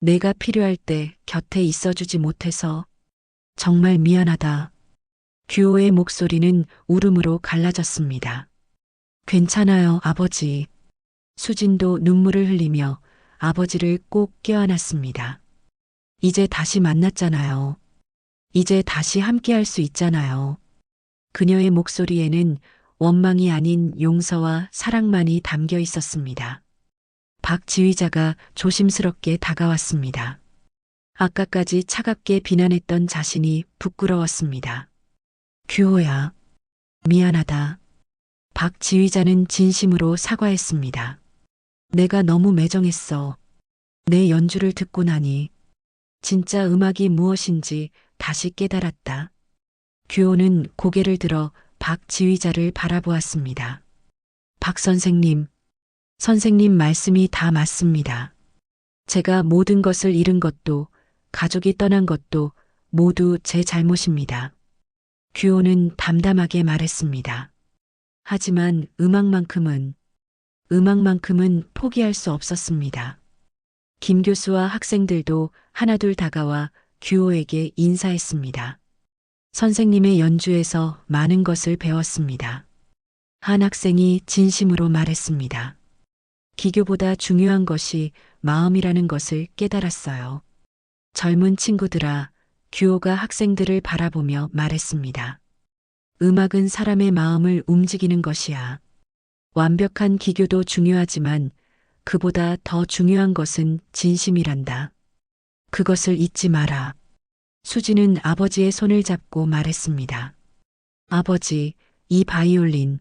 내가 필요할 때 곁에 있어주지 못해서 정말 미안하다. 규호의 목소리는 울음으로 갈라졌습니다. 괜찮아요, 아버지. 수진도 눈물을 흘리며 아버지를 꼭 껴안았습니다. 이제 다시 만났잖아요. 이제 다시 함께할 수 있잖아요. 그녀의 목소리에는 원망이 아닌 용서와 사랑만이 담겨 있었습니다. 박 지휘자가 조심스럽게 다가왔습니다. 아까까지 차갑게 비난했던 자신이 부끄러웠습니다. 규호야, 미안하다. 박 지휘자는 진심으로 사과했습니다. 내가 너무 매정했어. 내 연주를 듣고 나니 진짜 음악이 무엇인지 다시 깨달았다. 규호는 고개를 들어 박 지휘자를 바라보았습니다. 박 선생님, 선생님 말씀이 다 맞습니다. 제가 모든 것을 잃은 것도 가족이 떠난 것도 모두 제 잘못입니다. 규호는 담담하게 말했습니다. 하지만 음악만큼은 포기할 수 없었습니다. 김 교수와 학생들도 하나둘 다가와 규호에게 인사했습니다. 선생님의 연주에서 많은 것을 배웠습니다. 한 학생이 진심으로 말했습니다. 기교보다 중요한 것이 마음이라는 것을 깨달았어요. 젊은 친구들아, 규호가 학생들을 바라보며 말했습니다. 음악은 사람의 마음을 움직이는 것이야. 완벽한 기교도 중요하지만 그보다 더 중요한 것은 진심이란다. 그것을 잊지 마라. 수지는 아버지의 손을 잡고 말했습니다. 아버지, 이 바이올린.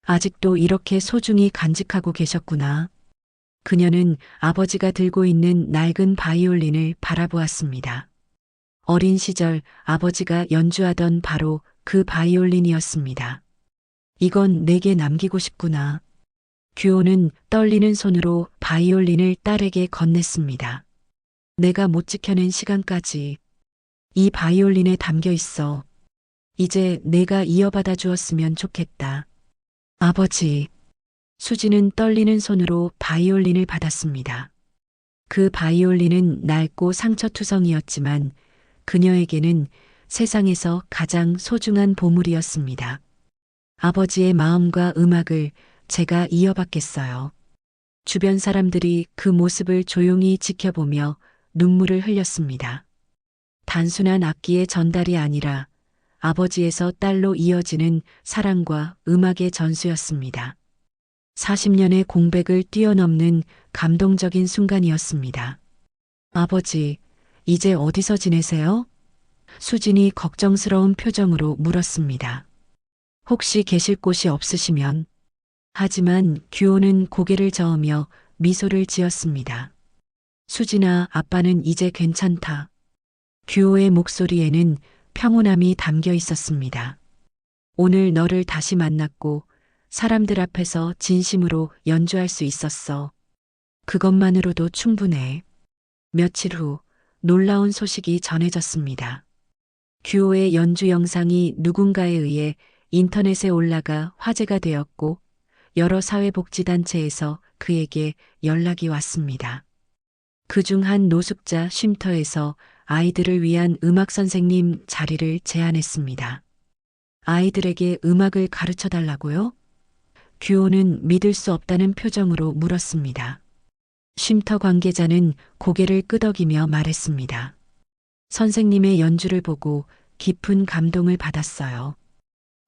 아직도 이렇게 소중히 간직하고 계셨구나. 그녀는 아버지가 들고 있는 낡은 바이올린을 바라보았습니다. 어린 시절 아버지가 연주하던 바로 그 바이올린이었습니다. 이건 내게 남기고 싶구나. 규호는 떨리는 손으로 바이올린을 딸에게 건넸습니다. 내가 못 지켜낸 시간까지 이 바이올린에 담겨 있어. 이제 내가 이어받아 주었으면 좋겠다. 아버지. 수지는 떨리는 손으로 바이올린을 받았습니다. 그 바이올린은 낡고 상처투성이었지만 그녀에게는 세상에서 가장 소중한 보물이었습니다. 아버지의 마음과 음악을 제가 이어받겠어요. 주변 사람들이 그 모습을 조용히 지켜보며 눈물을 흘렸습니다. 단순한 악기의 전달이 아니라 아버지에서 딸로 이어지는 사랑과 음악의 전수였습니다. 40년의 공백을 뛰어넘는 감동적인 순간이었습니다. 아버지, 이제 어디서 지내세요? 수진이 걱정스러운 표정으로 물었습니다. 혹시 계실 곳이 없으시면. 하지만 규호는 고개를 저으며 미소를 지었습니다. 수진아, 아빠는 이제 괜찮다. 규호의 목소리에는 평온함이 담겨 있었습니다. 오늘 너를 다시 만났고 사람들 앞에서 진심으로 연주할 수 있었어. 그것만으로도 충분해. 며칠 후 놀라운 소식이 전해졌습니다. 규호의 연주 영상이 누군가에 의해 인터넷에 올라가 화제가 되었고 여러 사회복지단체에서 그에게 연락이 왔습니다. 그중 한 노숙자 쉼터에서 아이들을 위한 음악 선생님 자리를 제안했습니다. 아이들에게 음악을 가르쳐 달라고요? 규호는 믿을 수 없다는 표정으로 물었습니다. 쉼터 관계자는 고개를 끄덕이며 말했습니다. 선생님의 연주를 보고 깊은 감동을 받았어요.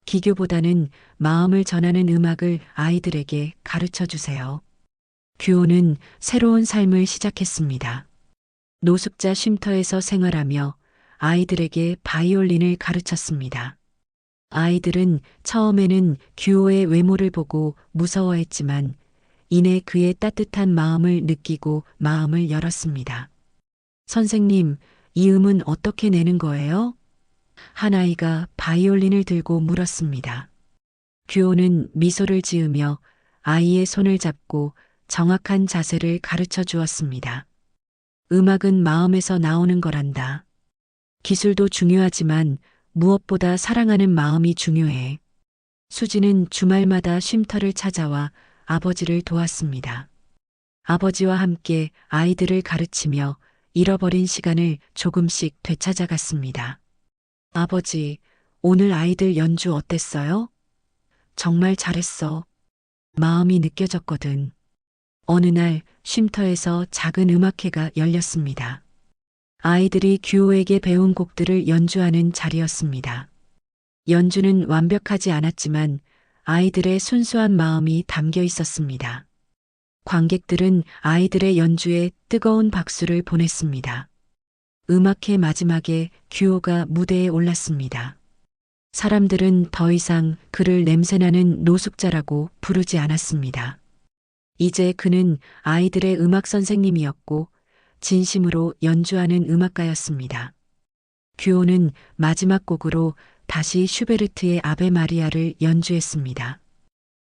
기교보다는 마음을 전하는 음악을 아이들에게 가르쳐 주세요. 규호는 새로운 삶을 시작했습니다. 노숙자 쉼터에서 생활하며 아이들에게 바이올린을 가르쳤습니다. 아이들은 처음에는 규호의 외모를 보고 무서워했지만 이내 그의 따뜻한 마음을 느끼고 마음을 열었습니다. 선생님, 이 음은 어떻게 내는 거예요? 한 아이가 바이올린을 들고 물었습니다. 규호는 미소를 지으며 아이의 손을 잡고 정확한 자세를 가르쳐 주었습니다. 음악은 마음에서 나오는 거란다. 기술도 중요하지만 무엇보다 사랑하는 마음이 중요해. 수지는 주말마다 쉼터를 찾아와 아버지를 도왔습니다. 아버지와 함께 아이들을 가르치며 잃어버린 시간을 조금씩 되찾아갔습니다. 아버지, 오늘 아이들 연주 어땠어요? 정말 잘했어. 마음이 느껴졌거든. 어느 날 쉼터에서 작은 음악회가 열렸습니다. 아이들이 규호에게 배운 곡들을 연주하는 자리였습니다. 연주는 완벽하지 않았지만 아이들의 순수한 마음이 담겨 있었습니다. 관객들은 아이들의 연주에 뜨거운 박수를 보냈습니다. 음악회 마지막에 규호가 무대에 올랐습니다. 사람들은 더 이상 그를 냄새나는 노숙자라고 부르지 않았습니다. 이제 그는 아이들의 음악 선생님이었고 진심으로 연주하는 음악가였습니다. 규호는 마지막 곡으로 다시 슈베르트의 아베 마리아를 연주했습니다.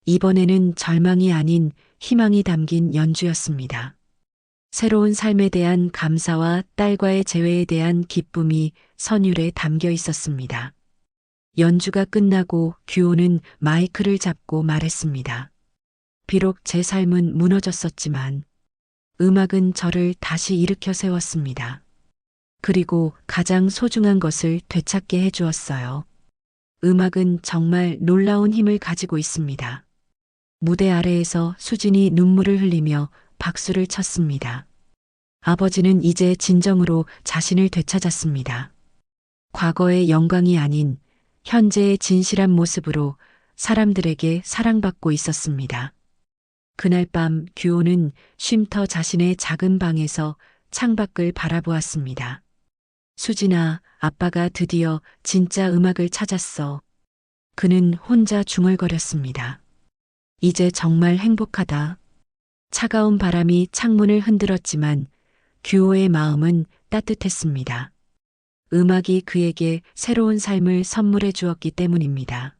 이번에는 절망이 아닌 희망이 담긴 연주였습니다. 새로운 삶에 대한 감사와 딸과의 재회에 대한 기쁨이 선율에 담겨 있었습니다. 연주가 끝나고 규호는 마이크를 잡고 말했습니다. 비록 제 삶은 무너졌었지만 음악은 저를 다시 일으켜 세웠습니다. 그리고 가장 소중한 것을 되찾게 해주었어요. 음악은 정말 놀라운 힘을 가지고 있습니다. 무대 아래에서 수진이 눈물을 흘리며 박수를 쳤습니다. 아버지는 이제 진정으로 자신을 되찾았습니다. 과거의 영광이 아닌 현재의 진실한 모습으로 사람들에게 사랑받고 있었습니다. 그날 밤 규호는 쉼터 자신의 작은 방에서 창밖을 바라보았습니다. 수진아, 아빠가 드디어 진짜 음악을 찾았어. 그는 혼자 중얼거렸습니다. 이제 정말 행복하다. 차가운 바람이 창문을 흔들었지만 규호의 마음은 따뜻했습니다. 음악이 그에게 새로운 삶을 선물해 주었기 때문입니다.